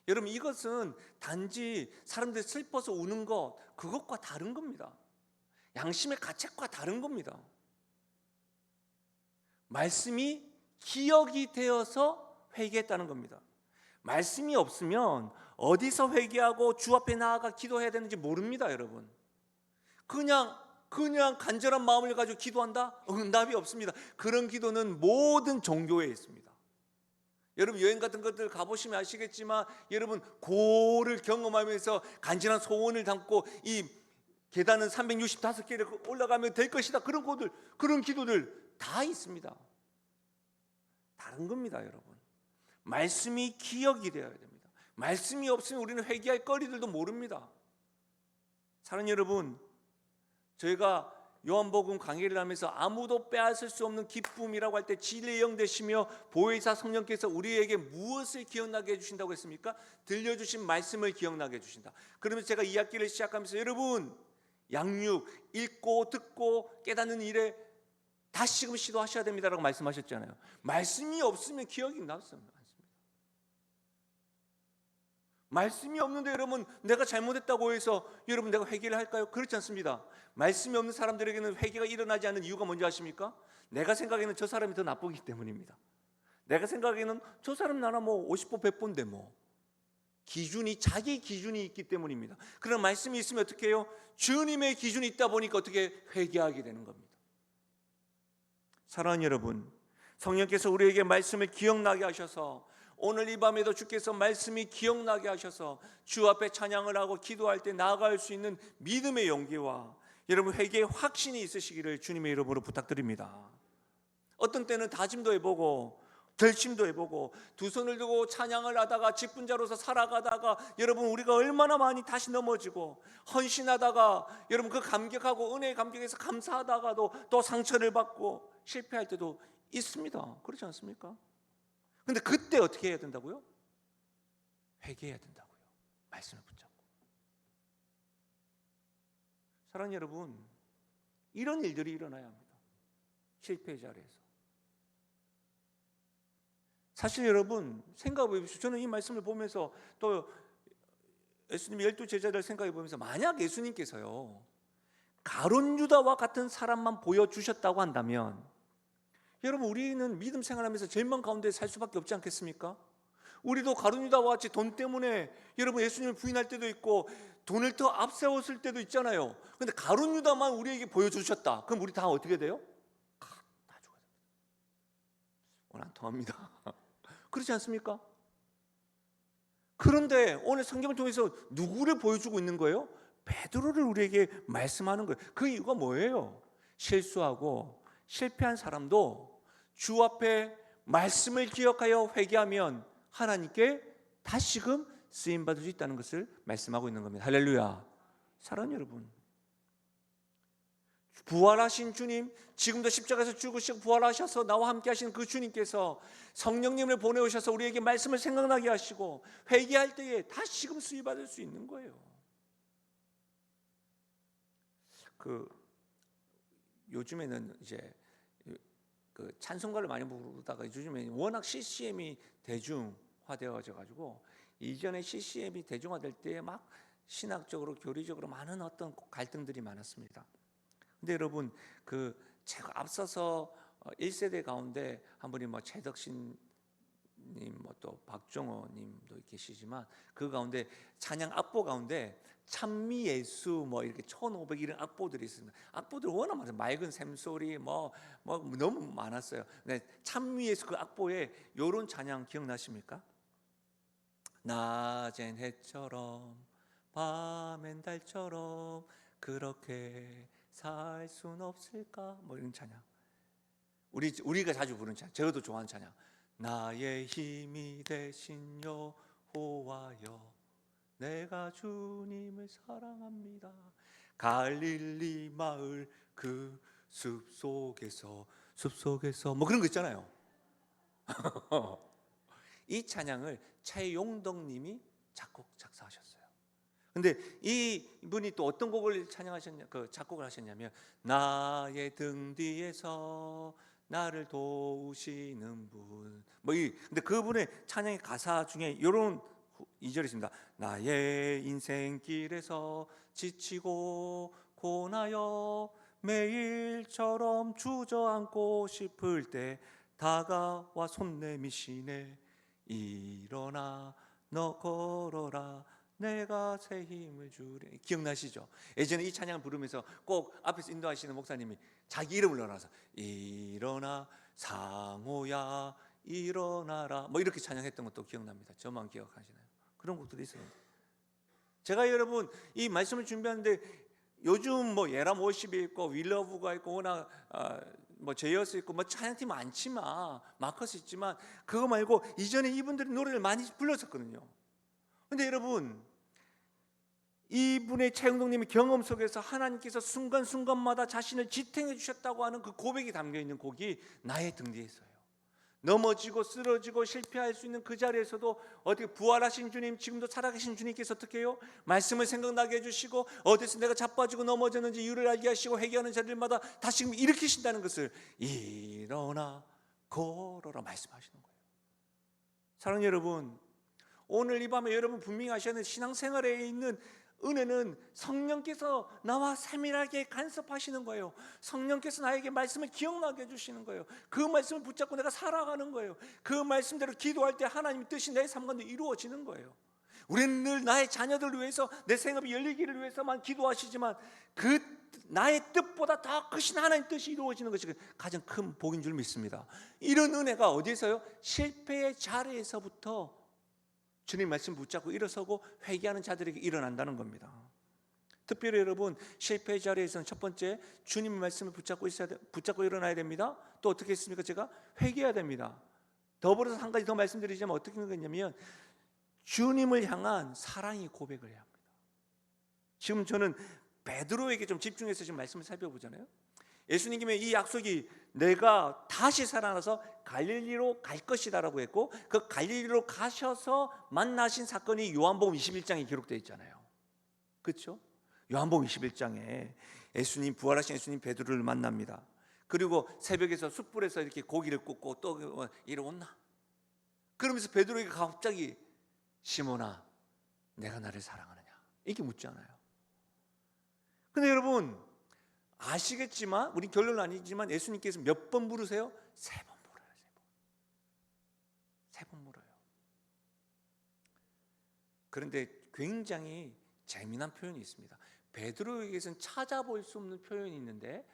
여러분 이것은 단지 사람들이 슬퍼서 우는 것, 그것과 다른 겁니다. 양심의 가책과 다른 겁니다. 말씀이 기억이 되어서 회개했다는 겁니다. 말씀이 없으면 어디서 회개하고 주 앞에 나아가 기도해야 되는지 모릅니다. 여러분 그냥 간절한 마음을 가지고 기도한다? 응답이 없습니다. 그런 기도는 모든 종교에 있습니다. 여러분 여행 같은 것들 가보시면 아시겠지만 여러분 고를 경험하면서 간절한 소원을 담고 이 계단은 365개를 올라가면 될 것이다, 그런 기도들 다 있습니다. 다른 겁니다. 여러분 말씀이 기억이 되어야 됩니다. 말씀이 없으면 우리는 회개할 거리들도 모릅니다. 사랑하는 여러분, 저희가 요한복음 강의를 하면서 아무도 빼앗을 수 없는 기쁨이라고 할 때 진리의 영 되시며 보혜사 성령께서 우리에게 무엇을 기억나게 해주신다고 했습니까? 들려주신 말씀을 기억나게 해주신다. 그러면서 제가 이 학기를 시작하면서 여러분 양육, 읽고 듣고 깨닫는 일에 다시금 시도하셔야 됩니다라고 말씀하셨잖아요. 말씀이 없으면 기억이 나습니다. 말씀이 없는데 여러분 내가 잘못했다고 해서 여러분 내가 회개를 할까요? 그렇지 않습니다. 말씀이 없는 사람들에게는 회개가 일어나지 않는 이유가 뭔지 아십니까? 내가 생각에는 저 사람이 더 나쁘기 때문입니다. 내가 생각에는 저 사람 나나 뭐 50보 100보인데 뭐 자기 기준이 있기 때문입니다. 그런 말씀이 있으면 어떻게 해요? 주님의 기준이 있다 보니까 어떻게 회개하게 되는 겁니다. 사랑하는 여러분, 성령께서 우리에게 말씀을 기억나게 하셔서 오늘 이 밤에도 주께서 말씀이 기억나게 하셔서 주 앞에 찬양을 하고 기도할 때 나아갈 수 있는 믿음의 용기와 여러분 회개의 확신이 있으시기를 주님의 이름으로 부탁드립니다. 어떤 때는 다짐도 해보고 결심도 해보고 두 손을 들고 찬양을 하다가 직분자로서 살아가다가 여러분 우리가 얼마나 많이 다시 넘어지고 헌신하다가 여러분 그 감격하고 은혜의 감격에서 감사하다가도 또 상처를 받고 실패할 때도 있습니다. 그렇지 않습니까? 근데 그때 어떻게 해야 된다고요? 회개해야 된다고요. 말씀을 붙잡고. 사랑하는 여러분, 이런 일들이 일어나야 합니다. 실패의 자리에서. 사실 여러분 생각해 보십시오. 저는 이 말씀을 보면서 또 예수님의 12 제자들 생각해 보면서, 만약 예수님께서요 가룟 유다와 같은 사람만 보여주셨다고 한다면, 여러분 우리는 믿음 생활하면서 절망 가운데 살 수밖에 없지 않겠습니까? 우리도 가룟 유다와 같이 돈 때문에 여러분 예수님을 부인할 때도 있고 돈을 더 앞세웠을 때도 있잖아요. 근데 가룟 유다만 우리에게 보여주셨다. 그럼 우리 다 어떻게 돼요? 다 죽어야 됩니다. 오늘 안 통합니다. 그렇지 않습니까? 그런데 오늘 성경을 통해서 누구를 보여주고 있는 거예요? 베드로를 우리에게 말씀하는 거예요. 그 이유가 뭐예요? 실수하고 실패한 사람도 주 앞에 말씀을 기억하여 회개하면 하나님께 다시금 쓰임받을 수 있다는 것을 말씀하고 있는 겁니다. 할렐루야. 사랑하는 여러분, 부활하신 주님, 지금도 십자가에서 죽으시고 부활하셔서 나와 함께 하신 그 주님께서 성령님을 보내오셔서 우리에게 말씀을 생각나게 하시고 회개할 때에 다시금 수입받을 수 있는 거예요. 요즘에는 이제 찬송가를 많이 부르다가 요즘에 워낙 CCM이 대중화되어져 가지고, 이전에 CCM이 대중화될 때 막 신학적으로 교리적으로 많은 어떤 갈등들이 많았습니다. 근데 여러분 제가 앞서서 1세대 가운데 한 분이 최덕신 님, 또 박종호 님도 계시지만, 그 가운데 찬양 악보 가운데 찬미 예수 이렇게 1500 이런 악보들이 있습니다. 악보들 워낙 많아요. 맑은 샘소리 너무 많았어요. 근데 찬미 예수 그 악보에 요런 찬양 기억나십니까? 낮엔 해처럼 밤엔 달처럼 그렇게 살 순 없을까? 이런 찬양. 우리가 자주 부르는 찬양, 저도 좋아하는 찬양. 나의 힘이 되신 여호와여, 내가 주님을 사랑합니다. 갈릴리 마을 그 숲속에서 그런 거 있잖아요. 이 찬양을 차용덕 님이 작사하셨어요. 근데 이분이 또 어떤 곡을 작곡을 하셨냐면, 나의 등 뒤에서 나를 도우시는 분. 근데 그분의 찬양의 가사 중에 이런 2절이 있습니다. 나의 인생길에서 지치고 고나여 매일처럼 주저앉고 싶을 때 다가와 손 내미시네. 일어나 너 걸어라 내가 새 힘을 주리. 기억나시죠? 예전에 이 찬양을 부르면서 꼭 앞에서 인도하시는 목사님이 자기 이름을 넣어놔서 일어나 상호야 일어나라 이렇게 찬양했던 것도 기억납니다. 저만 기억하시나요? 그런 곡들이 있습니다. 제가 여러분 이 말씀을 준비하는데, 요즘 예람 워십이 있고 윌러브가 있고 워낙 제이어스 있고 찬양팀 많지만, 마커스 있지만, 그거 말고 이전에 이분들이 노래를 많이 불렀었거든요. 근데 여러분, 이분의 차용동님의 경험 속에서 하나님께서 순간순간마다 자신을 지탱해 주셨다고 하는 그 고백이 담겨있는 곡이 나의 등 뒤에 있어요. 넘어지고 쓰러지고 실패할 수 있는 그 자리에서도 어떻게 부활하신 주님, 지금도 살아계신 주님께서 어떻게 해요? 말씀을 생각나게 해주시고, 어디서 내가 자빠지고 넘어졌는지 이유를 알게 하시고, 회개하는 자들마다 다시 일으키신다는 것을 일어나 걸어라 말씀하시는 거예요. 사랑하는 여러분, 오늘 이 밤에 여러분 분명히 아셔야 하는 신앙생활에 있는 은혜는 성령께서 나와 세밀하게 간섭하시는 거예요. 성령께서 나에게 말씀을 기억나게 해주시는 거예요. 그 말씀을 붙잡고 내가 살아가는 거예요. 그 말씀대로 기도할 때 하나님의 뜻이 내 삶 가운데 이루어지는 거예요. 우리는 늘 나의 자녀들을 위해서, 내 생업이 열리기를 위해서만 기도하시지만, 그 나의 뜻보다 더 크신 하나님의 뜻이 이루어지는 것이 가장 큰 복인 줄 믿습니다. 이런 은혜가 어디서요? 실패의 자리에서부터 주님 말씀 붙잡고 일어서고 회개하는 자들에게 일어난다는 겁니다. 특별히 여러분, 실패의 자리에서는 첫 번째, 주님의 말씀을 붙잡고 일어나야 됩니다. 또 어떻게 했습니까? 제가 회개해야 됩니다. 더불어서 한 가지 더 말씀드리자면 어떻게 하는 거냐면, 주님을 향한 사랑의 고백을 해야 합니다. 지금 저는 베드로에게 좀 집중해서 지금 말씀을 살펴보잖아요. 예수님의 이 약속이 내가 다시 살아나서 갈릴리로 갈 것이다라고 했고, 그 갈릴리로 가셔서 만나신 사건이 요한복음 21장에 기록되어 있잖아요. 그렇죠? 요한복음 21장에 예수님, 부활하신 예수님 베드로를 만납니다. 그리고 새벽에서 숯불에서 이렇게 고기를 굽고 또 이리 온나? 그러면서 베드로에게 갑자기 시몬아, 내가 나를 사랑하느냐? 이렇게 묻잖아요. 근데 여러분 아시겠지만, 우리 결론은 아니지만 예수님께서 몇 번 물으세요? 3번 물어요. 3번 물어요. 그런데 굉장히 재미난 표현이 있습니다. 베드로에게서는 찾아볼 수 없는 표현이 있는데,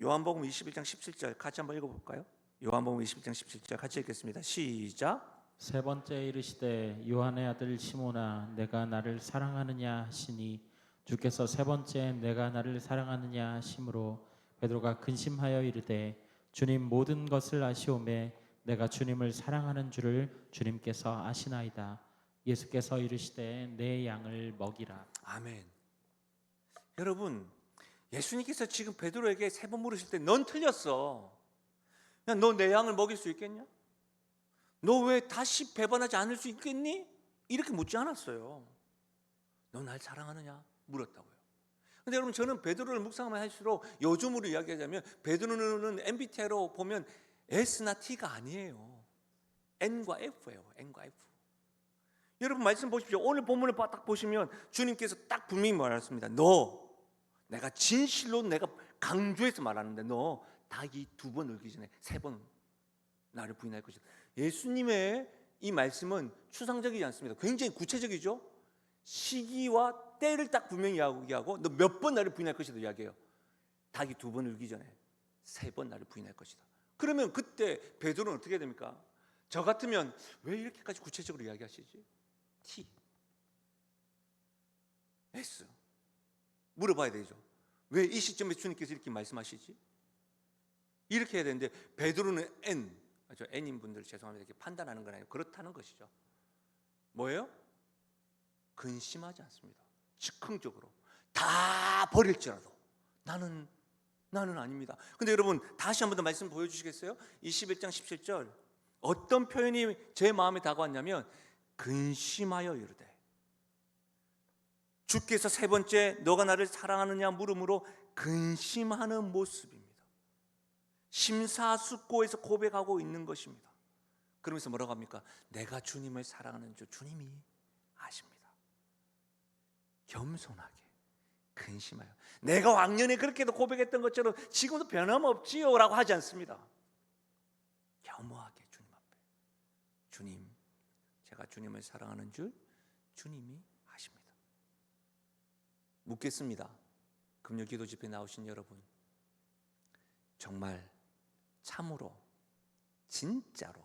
요한복음 21장 17절 같이 한번 읽어볼까요? 요한복음 21장 17절 같이 읽겠습니다. 시작. 세 번째 이르시되 요한의 아들 시몬아 내가 나를 사랑하느냐 하시니 주께서 세 번째 내가 나를 사랑하느냐 하심으로 베드로가 근심하여 이르되 주님 모든 것을 아시오매 내가 주님을 사랑하는 줄을 주님께서 아시나이다. 예수께서 이르시되 내 양을 먹이라. 아멘. 여러분, 예수님께서 지금 베드로에게 3번 물으실 때 넌 틀렸어. 너 내 양을 먹일 수 있겠냐? 너 왜 다시 배반하지 않을 수 있겠니? 이렇게 묻지 않았어요. 너 날 사랑하느냐? 물었다고요. 근데 여러분, 저는 베드로를 묵상하면 할수록 요즘으로 이야기하자면 베드로는 MBTI로 보면 S나 T가 아니에요. N과 F예요. N과 F. 여러분 말씀 보십시오. 오늘 본문을 딱 보시면 주님께서 딱 분명히 말했습니다. 너, 내가 진실로 내가 강조해서 말하는데 너 닭이 2번 울기 전에 3번 나를 부인할 것이다. 예수님의 이 말씀은 추상적이지 않습니다. 굉장히 구체적이죠. 시기와 때를 딱 분명히 이야기하고 너 몇 번 나를 부인할 것이다 이야기해요. 닭이 2번 울기 전에 3번 나를 부인할 것이다. 그러면 그때 베드로는 어떻게 됩니까? 저 같으면 왜 이렇게까지 구체적으로 이야기하시지? T, S 물어봐야 되죠. 왜 이 시점에 주님께서 이렇게 말씀하시지? 이렇게 해야 되는데 베드로는 N, N인 분들 죄송합니다. 이렇게 판단하는 건 아니고 그렇다는 것이죠. 뭐예요? 근심하지 않습니다. 즉흥적으로 다 버릴지라도 나는 아닙니다. 근데 여러분 다시 한 번 더 말씀 보여주시겠어요? 21장 17절 어떤 표현이 제 마음에 다가왔냐면 근심하여 이르되 주께서 3번째 너가 나를 사랑하느냐 물음으로 근심하는 모습입니다. 심사숙고해서 고백하고 있는 것입니다. 그러면서 뭐라고 합니까? 내가 주님을 사랑하는 줄 주님이 아십니다. 겸손하게 근심하여 내가 왕년에 그렇게도 고백했던 것처럼 지금도 변함없지요 라고 하지 않습니다. 겸허하게 주님 앞에 주님, 제가 주님을 사랑하는 줄 주님이 아십니다. 묻겠습니다. 금요 기도 집회에 나오신 여러분, 정말 참으로 진짜로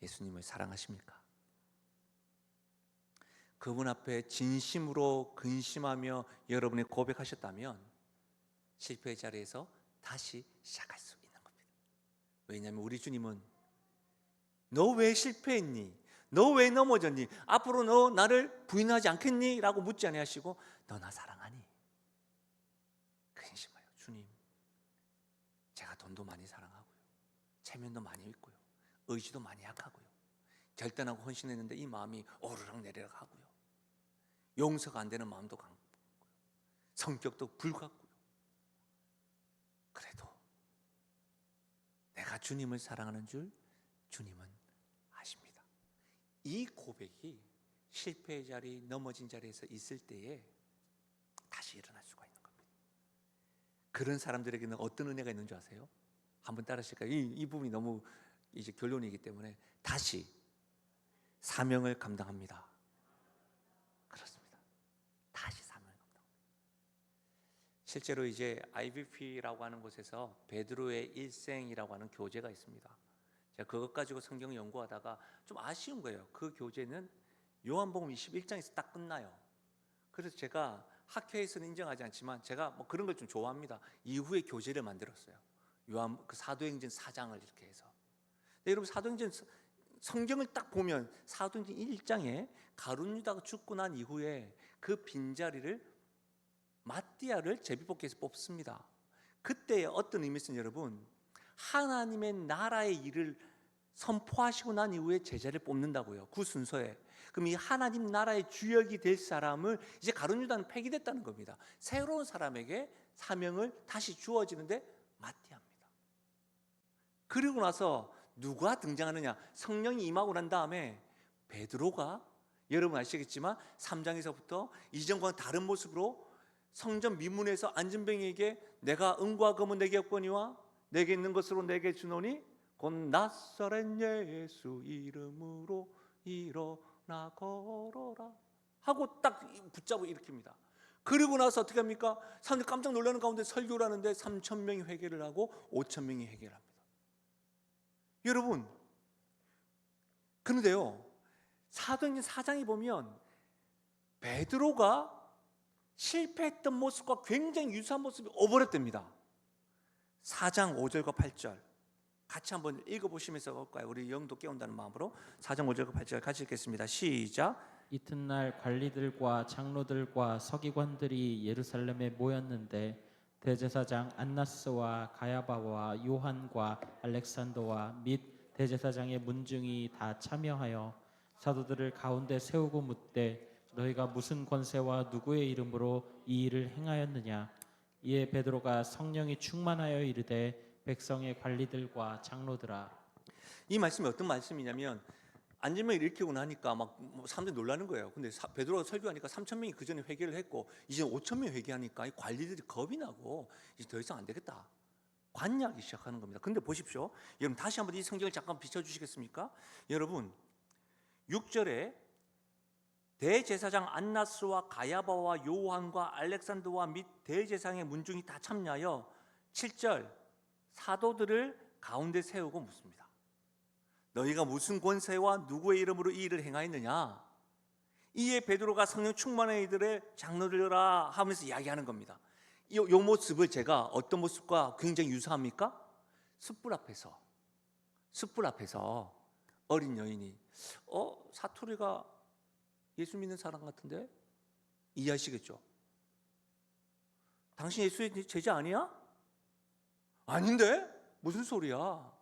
예수님을 사랑하십니까? 그분 앞에 진심으로 근심하며 여러분이 고백하셨다면 실패의 자리에서 다시 시작할 수 있는 겁니다. 왜냐하면 우리 주님은 너 왜 실패했니? 너 왜 넘어졌니? 앞으로 너 나를 부인하지 않겠니? 라고 묻지 아니하시고 너 나 사랑하니? 근심하여 주님, 제가 돈도 많이 사랑하고요, 체면도 많이 있고요, 의지도 많이 약하고요, 결단하고 헌신했는데 이 마음이 오르락 내리락 하고요, 용서가 안 되는 마음도 강고요, 성격도 불같고요. 그래도 내가 주님을 사랑하는 줄 주님은 아십니다. 이 고백이 실패의 자리, 넘어진 자리에서 있을 때에 다시 일어날 수가 있는 겁니다. 그런 사람들에게는 어떤 은혜가 있는 줄 아세요? 한번 따라하실까요? 이 부분이 너무 이제 결론이기 때문에 다시 사명을 감당합니다. 그렇습니다. 다시 사명을 감당합니다. 실제로 이제 IBP라고 하는 곳에서 베드로의 일생이라고 하는 교재가 있습니다. 제가 그것 가지고 성경을 연구하다가 좀 아쉬운 거예요. 그 교재는 요한복음 21장에서 딱 끝나요. 그래서 제가 학회에서는 인정하지 않지만 제가 뭐 그런 걸 좀 좋아합니다. 이후에 교재를 만들었어요. 그 사도행전 4장을 이렇게 해서. 근데 여러분 사도행전 성경을 딱 보면 사도행전 1장에 가룟 유다가 죽고 난 이후에 그 빈자리를 마띠아를 제비뽑기에서 뽑습니다. 그때 어떤 의미에서는 여러분, 하나님의 나라의 일을 선포하시고 난 이후에 제자를 뽑는다고요. 그 순서에. 그럼 이 하나님 나라의 주역이 될 사람을 이제 가룟 유다는 폐기됐다는 겁니다. 새로운 사람에게 사명을 다시 주어지는데 맡겨합니다. 그리고 나서 누가 등장하느냐? 성령이 임하고 난 다음에 베드로가, 여러분 아시겠지만 3장에서부터 이전과는 다른 모습으로 성전 미문에서 안전병에게 내가 은과 금은 내게 없거니와 내게 있는 것으로 내게 주노니 곧 나사렛 예수 이름으로 일어나 걸어라 하고 딱 붙잡고 일으킵니다. 그리고 나서 어떻게 합니까? 사람들이 깜짝 놀라는 가운데 설교를 하는데 3,000명이 회개를 하고 5,000명이 회개를 합니다. 여러분, 그런데요, 사도행전 4장에 보면 베드로가 실패했던 모습과 굉장히 유사한 모습이 오버랩됩니다. 4장 5절과 8절 같이 한번 읽어보시면서 볼까요? 우리 영도 깨운다는 마음으로 4장 5절과 8절 같이 읽겠습니다. 시작. 이튿날 관리들과 장로들과 서기관들이 예루살렘에 모였는데 대제사장 안나스와 가야바와 요한과 알렉산더와 및 대제사장의 문중이 다 참여하여 사도들을 가운데 세우고 묻되 너희가 무슨 권세와 누구의 이름으로 이 일을 행하였느냐? 이에 베드로가 성령이 충만하여 이르되 백성의 관리들과 장로들아. 이 말씀이 어떤 말씀이냐면 안전병을 일으키고 나니까 막 사람들이 놀라는 거예요. 근데 베드로가 설교하니까 3,000명이 그 전에 회개를 했고 이제 5,000명이 회개하니까 이 관리들이 겁이 나고 이제 더 이상 안 되겠다, 관여하기 시작하는 겁니다. 근데 보십시오, 여러분 다시 한번 이 성경을 잠깐 비춰주시겠습니까? 여러분 6절에 대제사장 안나스와 가야바와 요한과 알렉산더와 및 대제사장의 문중이 다 참여하여 7절 사도들을 가운데 세우고 묻습니다. 너희가 무슨 권세와 누구의 이름으로 이 일을 행하였느냐? 이에 베드로가 성령 충만한 이들의 장로들아 하면서 이야기하는 겁니다. 이 모습을 제가 어떤 모습과 굉장히 유사합니까? 숯불 앞에서 어린 여인이 사투리가 예수 믿는 사람 같은데? 이해하시겠죠? 당신 예수의 제자 아니야? 아닌데? 무슨 소리야?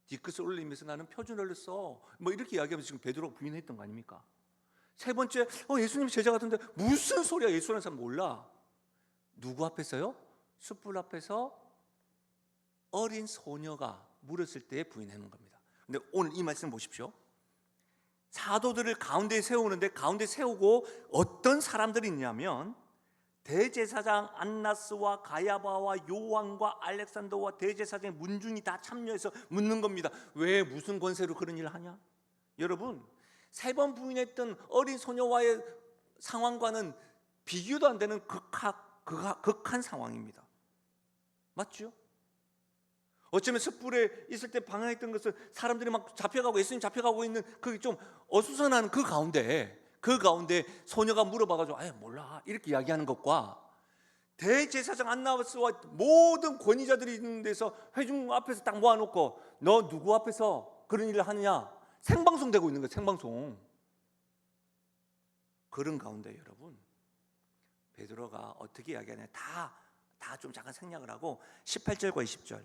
뒤끝을 올리면서 나는 표준어를 써. 뭐 이렇게 이야기하면서 지금 베드로가 부인했던 거 아닙니까? 세 번째, 예수님 제자 같은데 무슨 소리야? 예수라는 사람 몰라. 누구 앞에서요? 숯불 앞에서 어린 소녀가 물었을 때 부인하는 겁니다. 근데 오늘 이 말씀 보십시오. 사도들을 가운데 세우는데 가운데 세우고 어떤 사람들이 있냐면 대제사장 안나스와 가야바와 요한과 알렉산더와 대제사장의 문중이 다 참여해서 묻는 겁니다. 왜 무슨 권세로 그런 일을 하냐? 여러분, 3번 부인했던 어린 소녀와의 상황과는 비교도 안 되는 극한 상황입니다. 맞죠? 어쩌면 숯불에 있을 때 방황했던 것은 사람들이 막 잡혀가고 예수님 잡혀가고 있는 그 좀 어수선한 그 가운데 소녀가 물어봐가지고 몰라 이렇게 이야기하는 것과 대제사장 안나스와 모든 권위자들이 있는 데서 회중 앞에서 딱 모아놓고 너 누구 앞에서 그런 일을 하느냐 생방송되고 있는 거예요. 생방송. 그런 가운데 여러분 베드로가 어떻게 이야기하냐 다 좀 잠깐 생략을 하고 18절과 20절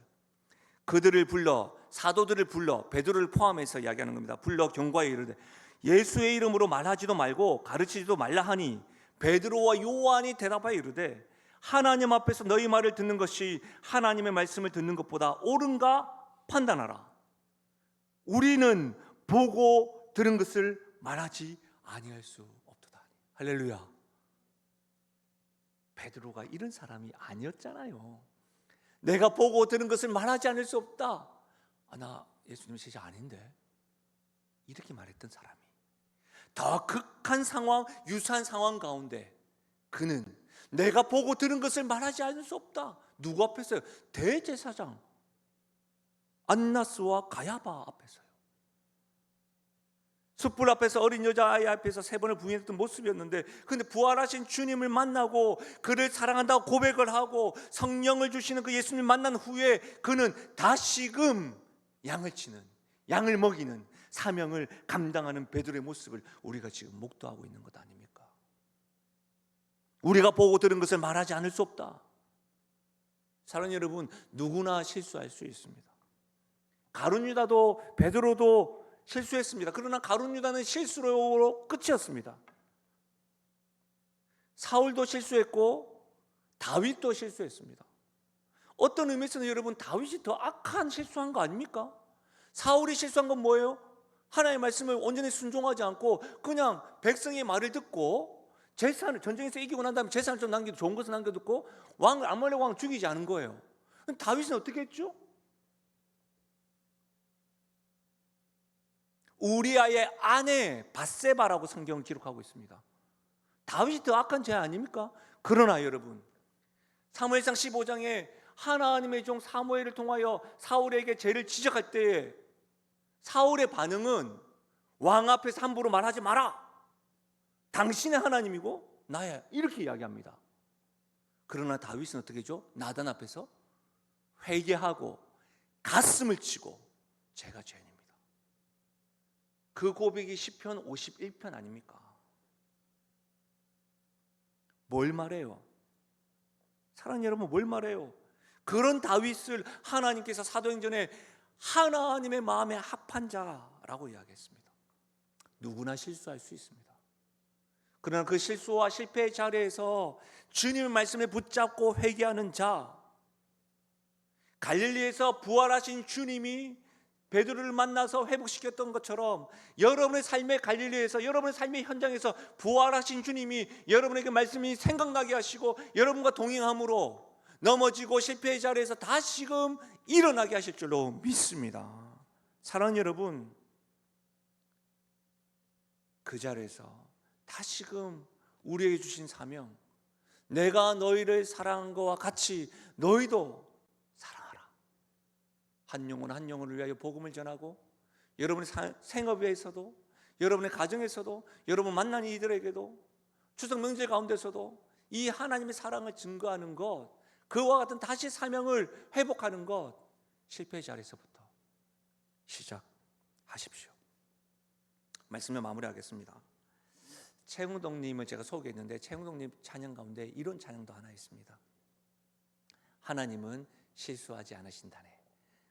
그들을 불러 사도들을 불러 베드로를 포함해서 이야기하는 겁니다. 불러 경고하여 이르되 예수의 이름으로 말하지도 말고 가르치지도 말라 하니 베드로와 요한이 대답하여 이르되 하나님 앞에서 너희 말을 듣는 것이 하나님의 말씀을 듣는 것보다 옳은가 판단하라. 우리는 보고 들은 것을 말하지 아니할 수 없도다. 할렐루야. 베드로가 이런 사람이 아니었잖아요. 내가 보고 들은 것을 말하지 않을 수 없다. 나 예수님 제자 아닌데 이렇게 말했던 사람이 더 극한 상황, 유사한 상황 가운데 그는 내가 보고 들은 것을 말하지 않을 수 없다. 누구 앞에서요? 대제사장 안나스와 가야바 앞에서요. 숯불 앞에서 어린 여자아이 앞에서 3번을 부인했던 모습이었는데 근데 부활하신 주님을 만나고 그를 사랑한다고 고백을 하고 성령을 주시는 그 예수님 만난 후에 그는 다시금 양을 치는, 양을 먹이는 사명을 감당하는 베드로의 모습을 우리가 지금 목도하고 있는 것 아닙니까? 우리가 보고 들은 것을 말하지 않을 수 없다. 사랑하는 여러분, 누구나 실수할 수 있습니다. 가룟 유다도 베드로도 실수했습니다. 그러나 가룟 유다는 실수로 끝이었습니다. 사울도 실수했고 다윗도 실수했습니다. 어떤 의미에서는 여러분, 다윗이 더 악한 실수한 거 아닙니까? 사울이 실수한 건 뭐예요? 하나님의 말씀을 온전히 순종하지 않고 그냥 백성의 말을 듣고 재산을, 전쟁에서 이기고 난 다음에 재산을 좀 남기고 좋은 것을 남겨두고 아말렉 왕 죽이지 않은 거예요. 그럼 다윗은 어떻게 했죠? 우리아의 아내 밧세바라고 성경은 기록하고 있습니다. 다윗이 더 악한 죄 아닙니까? 그러나 여러분, 사무엘상 15장에 하나님의 종 사무엘을 통하여 사울에게 죄를 지적할 때에 사울의 반응은 왕 앞에서 함부로 말하지 마라, 당신의 하나님이고 나야, 이렇게 이야기합니다. 그러나 다윗은 어떻게 하죠? 나단 앞에서 회개하고 가슴을 치고 제가 죄인입니다. 그 고백이 시편 51편 아닙니까? 뭘 말해요? 사랑하는 여러분, 뭘 말해요? 그런 다윗을 하나님께서 사도행전에 하나님의 마음에 합한 자라고 이야기했습니다. 누구나 실수할 수 있습니다. 그러나 그 실수와 실패의 자리에서 주님의 말씀에 붙잡고 회개하는 자, 갈릴리에서 부활하신 주님이 베드로를 만나서 회복시켰던 것처럼 여러분의 삶의 갈릴리에서, 여러분의 삶의 현장에서 부활하신 주님이 여러분에게 말씀이 생각나게 하시고 여러분과 동행함으로 넘어지고 실패의 자리에서 다시금 일어나게 하실 줄로 믿습니다. 사랑하는 여러분, 그 자리에서 다시금 우리에게 주신 사명, 내가 너희를 사랑한 것과 같이 너희도 사랑하라. 한 영혼 한 영혼을 위하여 복음을 전하고 여러분의 생업에서도, 여러분의 가정에서도, 여러분 만나는 이들에게도, 추석 명절 가운데서도 이 하나님의 사랑을 증거하는 것, 그와 같은 다시 사명을 회복하는 것, 실패의 자리에서부터 시작하십시오. 말씀을 마무리하겠습니다. 최웅동님을 제가 소개했는데 최웅동님 찬양 가운데 이런 찬양도 하나 있습니다. 하나님은 실수하지 않으신다네.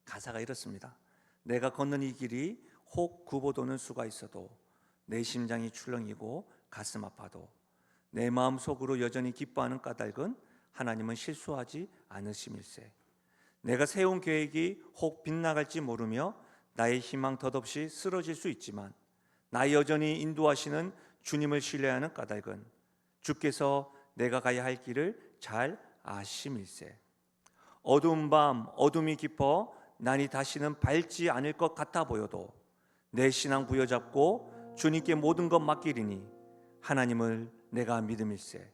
가사가 이렇습니다. 내가 걷는 이 길이 혹 굽어도는 수가 있어도 내 심장이 출렁이고 가슴 아파도 내 마음속으로 여전히 기뻐하는 까닭은 하나님은 실수하지 않으심일세. 내가 세운 계획이 혹 빗나갈지 모르며 나의 희망 덧없이 쓰러질 수 있지만 나 여전히 인도하시는 주님을 신뢰하는 까닭은 주께서 내가 가야 할 길을 잘 아심일세. 어두운 밤 어둠이 깊어 난이 다시는 밝지 않을 것 같아 보여도 내 신앙 부여잡고 주님께 모든 것 맡기리니 하나님을 내가 믿음일세.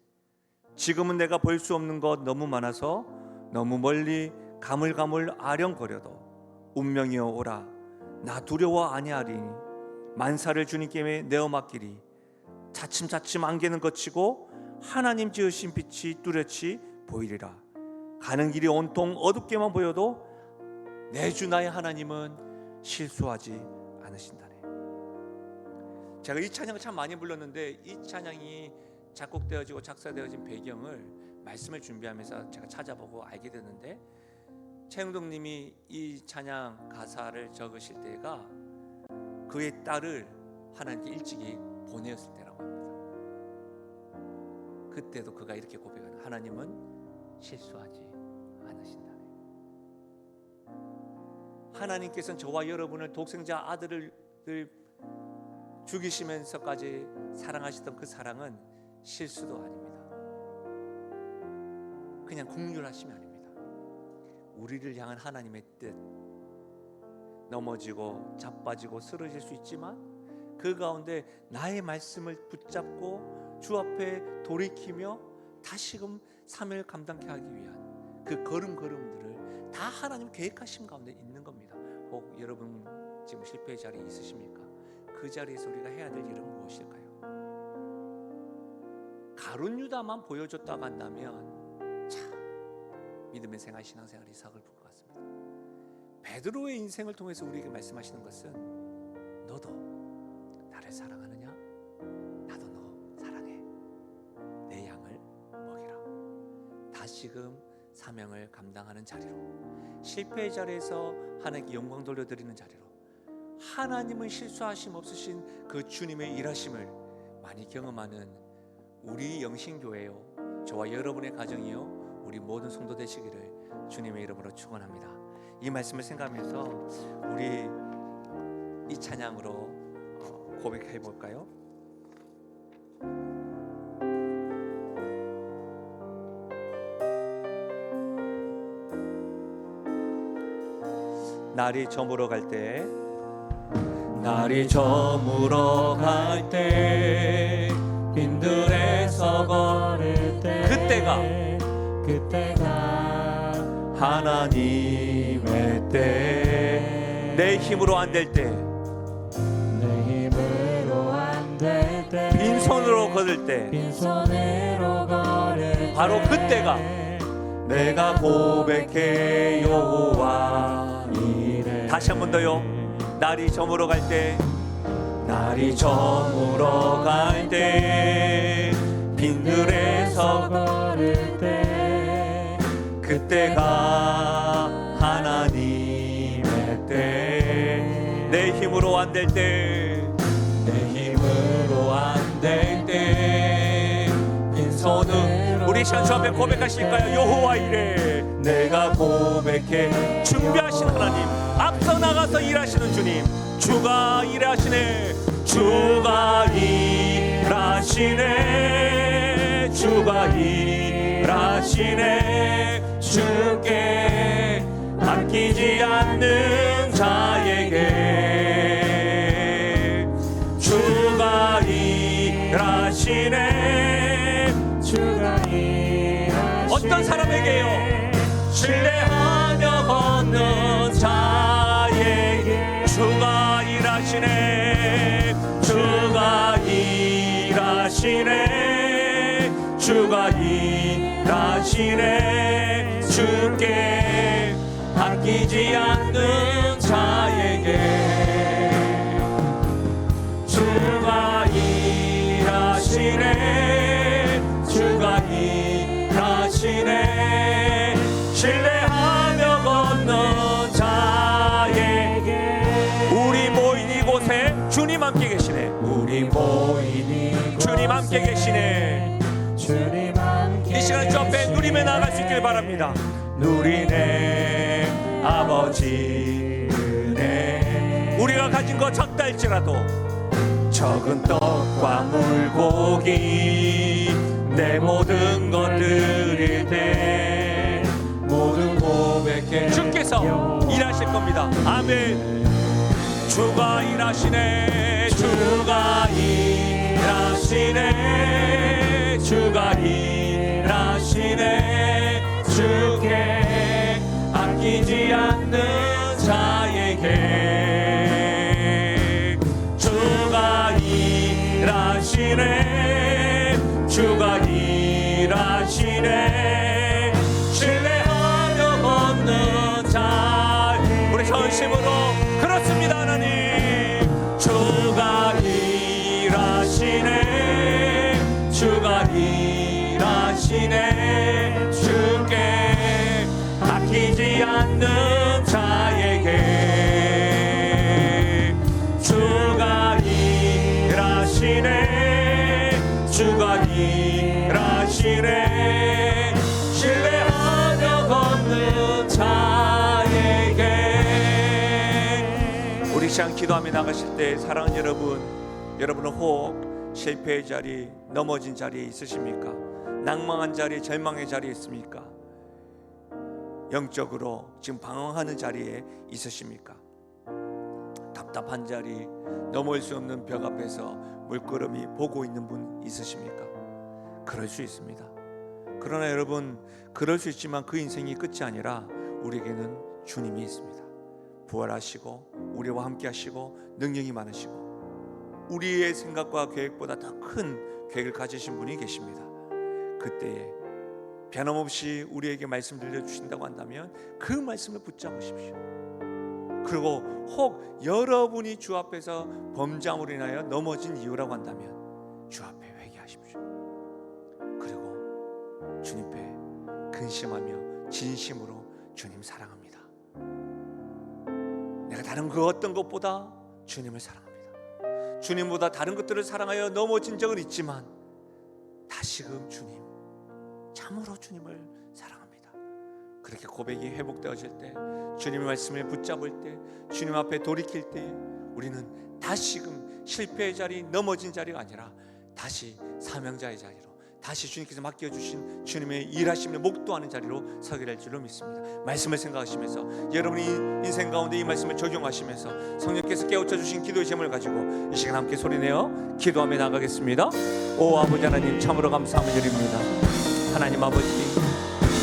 지금은 내가 볼 수 없는 것 너무 많아서 너무 멀리 가물가물 아령거려도 운명이여 오라 나 두려워 아니하리니 만사를 주님께 내어 맡기리. 차츰차츰 안개는 걷히고 하나님 지으신 빛이 뚜렷이 보이리라. 가는 길이 온통 어둡게만 보여도 내 주 나의 하나님은 실수하지 않으신다네. 제가 이 찬양을 참 많이 불렀는데 이 찬양이 작곡되어지고 작사되어진 배경을 말씀을 준비하면서 제가 찾아보고 알게 됐는데, 최영동님이 이 찬양 가사를 적으실 때가 그의 딸을 하나님께 일찍이 보내었을 때라고 합니다. 그때도 그가 이렇게 고백하는, 하나님은 실수하지 않으신다. 하나님께서는 저와 여러분을 독생자 아들을 죽이시면서까지 사랑하시던 그 사랑은 실수도 아닙니다. 그냥 긍휼하심이 아닙니다. 우리를 향한 하나님의 뜻, 넘어지고 자빠지고 쓰러질 수 있지만 그 가운데 나의 말씀을 붙잡고 주 앞에 돌이키며 다시금 사명을 감당케 하기 위한 그 걸음걸음들을 다 하나님 계획하심 가운데 있는 겁니다. 혹 여러분 지금 실패의 자리에 있으십니까? 그 자리에서 우리가 해야 될 일은 무엇일까요? 가룟 유다만 보여줬다고 한다면 참 믿음의 생활, 신앙생활 이삭을 볼 것 같습니다. 베드로의 인생을 통해서 우리에게 말씀하시는 것은 너도 나를 사랑하느냐? 나도 너 사랑해. 내 양을 먹이라. 다시금 사명을 감당하는 자리로, 실패의 자리에서 하나님께 영광 돌려드리는 자리로, 하나님은 실수하심 없으신 그 주님의 일하심을 많이 경험하는 우리 영신교회요, 저와 여러분의 가정이요, 우리 모든 성도 되시기를 주님의 이름으로 축원합니다. 이 말씀을 생각하면서 우리 이 찬양으로 고백해 볼까요? 날이 저물어 갈 때, 날이 저물어 갈 때, 빈들에서 걸을 때, 그때가 하나님의 때, 내 힘으로 안 될 때, 빈손으로 걸을 때, 바로 그때가 내가 고백해 여호와 이래. 다시 한 번 더요. 날이 저물어 갈 때, 날이 저물어 갈 때, 빈들에서 걸을 때, 그때가 하나님의 때, 내 힘으로 안 될 때, 내 힘으로 안 될 때, 빈손으로. 우리 시간 주 앞에 고백하실까요? 여호와 이래. 내가 고백해. 준비하신 하나님, 앞서 나가서 일하시는 주님, 주가 일하시네, 주가 일하시네, 주가 일하시네. 주께 맡기지 않는 자에게 주가 일하시네, 주가 일하시네. 어떤 사람에게요? 신뢰하며 걷는 자에게 주가 일하시네, 주가 일하시네, 주가 일하시네. 주께 아끼지 않는 자에게 주가 일하시네, 주가 일하시네. 신뢰하며 걷는 자에게. 우리 모인 이곳에 주님 함께 계시네, 우리 모인 이곳에 주님 함께 계시네. 주님 함께. 이 시간 주 앞에 누리며 나갈 수 있길 바랍니다. 누리네 아버지 은혜. 우리가 가진 거 작다 할지라도, 적은 떡과 물고기, 내 모든 것 드릴 때 모든 고백해. 주께서 일하실 겁니다. 아멘. 주가 일하시네, 주가 일하시네, 주가 일하시네. 주께 아끼지 않는 자에게 주가 일하시네, 주가 일하시네. 신뢰하며 걷는 자. 우리 전심으로 그렇습니다. 하나님, 주가 일하시네, 주가 일하시네. 주께 아끼지 않는 자에게 주가 일하시네, 주가 일하시네. 신뢰하며 걷는 자에게. 우리 시간 기도하며 나가실 때, 사랑하는 여러분, 여러분은 혹 실패의 자리, 넘어진 자리에 있으십니까? 낭망한 자리, 절망의 자리에 있습니까? 영적으로 지금 방황하는 자리에 있으십니까? 답답한 자리, 넘어올 수 없는 벽 앞에서 물끄러미 보고 있는 분 있으십니까? 그럴 수 있습니다. 그러나 여러분, 그럴 수 있지만 그 인생이 끝이 아니라 우리에게는 주님이 있습니다. 부활하시고 우리와 함께 하시고 능력이 많으시고 우리의 생각과 계획보다 더 큰 계획을 가지신 분이 계십니다. 그때에 변함없이 우리에게 말씀 들려주신다고 한다면 그 말씀을 붙잡으십시오. 그리고 혹 여러분이 주 앞에서 범죄함으로 인하여 넘어진 이유라고 한다면 주 앞에 회개하십시오. 그리고 주님 앞에 근심하며 진심으로 주님 사랑합니다. 내가 다른 그 어떤 것보다 주님을 사랑합니다. 주님보다 다른 것들을 사랑하여 넘어진 적은 있지만 다시금 주님, 참으로 주님을 사랑합니다. 그렇게 고백이 회복되어질 때, 주님의 말씀을 붙잡을 때, 주님 앞에 돌이킬 때 우리는 다시금 실패의 자리, 넘어진 자리가 아니라 다시 사명자의 자리로, 다시 주님께서 맡겨주신 주님의 일하심을 목도하는 자리로 서게 될 줄로 믿습니다. 말씀을 생각하시면서, 여러분이 인생 가운데 이 말씀을 적용하시면서 성령께서 깨우쳐 주신 기도의 제목을 가지고 이 시간 함께 소리내어 기도하며 나가겠습니다. 오 아버지 하나님, 참으로 감사함을 드립니다. 하나님 아버지,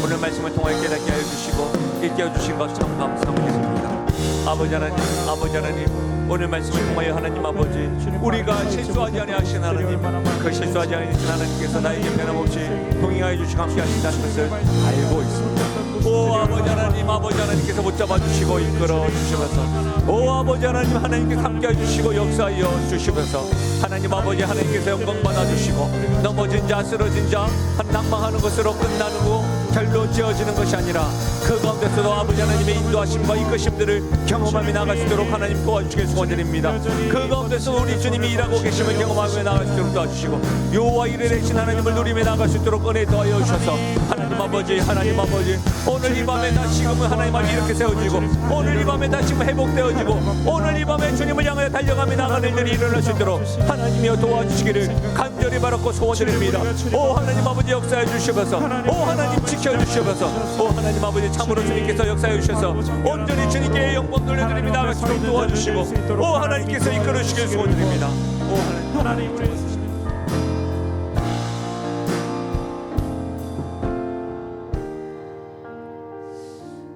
오늘 말씀을 통하여 깨닫게 하여 주시고 읽게 하여 주신 것 참 감사함을 드립니다. 아버지 하나님, 아버지 하나님, 오늘 말씀을 통하여 하나님 아버지, 우리가 실수하지 아니하신 하나님, 그 실수하지 아니하신 하나님께서 나에게 변함없이 동행하여 주시고 함께 하신다는 것을 알고 있습니다. 오 아버지 하나님, 아버지 하나님께서 붙잡아 주시고 이끌어 주시면서, 오 아버지 하나님, 하나님께서 함께 해주시고 역사하여 주시면서, 하나님 아버지 하나님께서 영광 받아 주시고, 넘어진 자, 쓰러진 자, 낭망하는 것으로 끝나는 거 결론 지어지는 것이 아니라 그 가운데서도 아버지 하나님의 인도하심과 이끄심들을 경험하며 나갈 수 있도록 하나님 도와주시길 소원드립니다. 그 가운데서 우리 주님이 일하고 계심을 경험하며 나갈 수 있도록 도와주시고, 여호와 이레 되신 하나님을 누리며 나갈 수 있도록 은혜 더하여 주셔서, 하나님 아버지, 하나님 아버지, 오늘 이 밤에 다시금은 하나님 앞에 이렇게 세워지고, 오늘 이 밤에 다시금 회복되어지고, 오늘 이 밤에 주님을 향하여 달려가며 나가는 일이 일어날 수 있도록 하나님이여 도와주시기를 간절히 바랐고 소원드립니다. 오 하나님 아버지, 역사해 주시면서, 오 하나님 지켜주시면서, 오 하나님 아버지, 참으로 주님께서 역사해 주셔서 온전히 주님께 영광 돌려드리며 나갈 수 있도록 도와주시고, 오 하나님께서 이끌어 주시길 소원드립니다. 오 하나님 도와주시옵소서.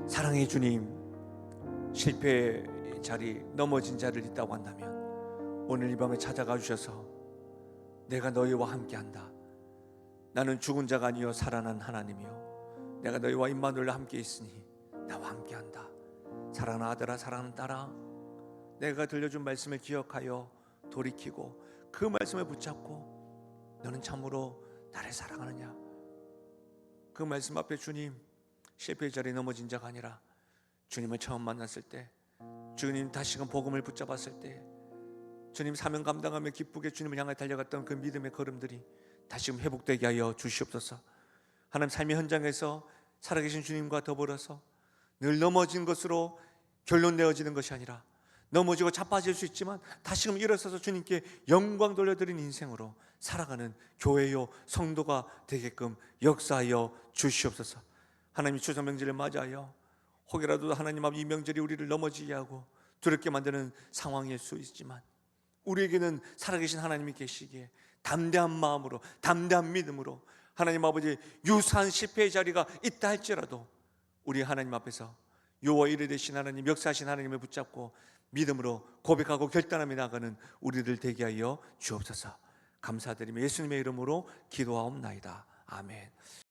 사랑의 주님, 실패의 자리, 넘어진 자를 있다고 한다면 오늘 이 밤에 찾아가 주셔서 내가 너희와 함께한다. 나는 죽은 자가 아니요 살아난 하나님이요, 내가 너희와 임마누엘 함께 있으니 나와 함께한다. 사랑하는 아들아, 사랑하는 딸아, 내가 들려준 말씀을 기억하여 돌이키고 그 말씀을 붙잡고 너는 참으로 나를 사랑하느냐. 그 말씀 앞에 주님, 실패의 자리에 넘어진 자가 아니라 주님을 처음 만났을 때, 주님 다시금 복음을 붙잡았을 때, 주님 사명 감당하며 기쁘게 주님을 향해 달려갔던 그 믿음의 걸음들이 다시금 회복되게 하여 주시옵소서. 하나님, 삶의 현장에서 살아계신 주님과 더불어서 늘 넘어진 것으로 결론 내어지는 것이 아니라, 넘어지고 자빠질 수 있지만 다시금 일어서서 주님께 영광 돌려드리는 인생으로 살아가는 교회요 성도가 되게끔 역사하여 주시옵소서. 하나님, 추석 명절을 맞이하여 혹이라도 하나님 앞 이 명절이 우리를 넘어지게 하고 두렵게 만드는 상황일 수 있지만, 우리에게는 살아계신 하나님이 계시기에 담대한 마음으로, 담대한 믿음으로, 하나님 아버지, 유사한 실패의 자리가 있다 할지라도 우리 하나님 앞에서 여호와 이레 되신 하나님, 역사하신 하나님을 붙잡고 믿음으로 고백하고 결단하며 나가는 우리들 되게 하여 주옵소서. 감사드리며 예수님의 이름으로 기도하옵나이다. 아멘.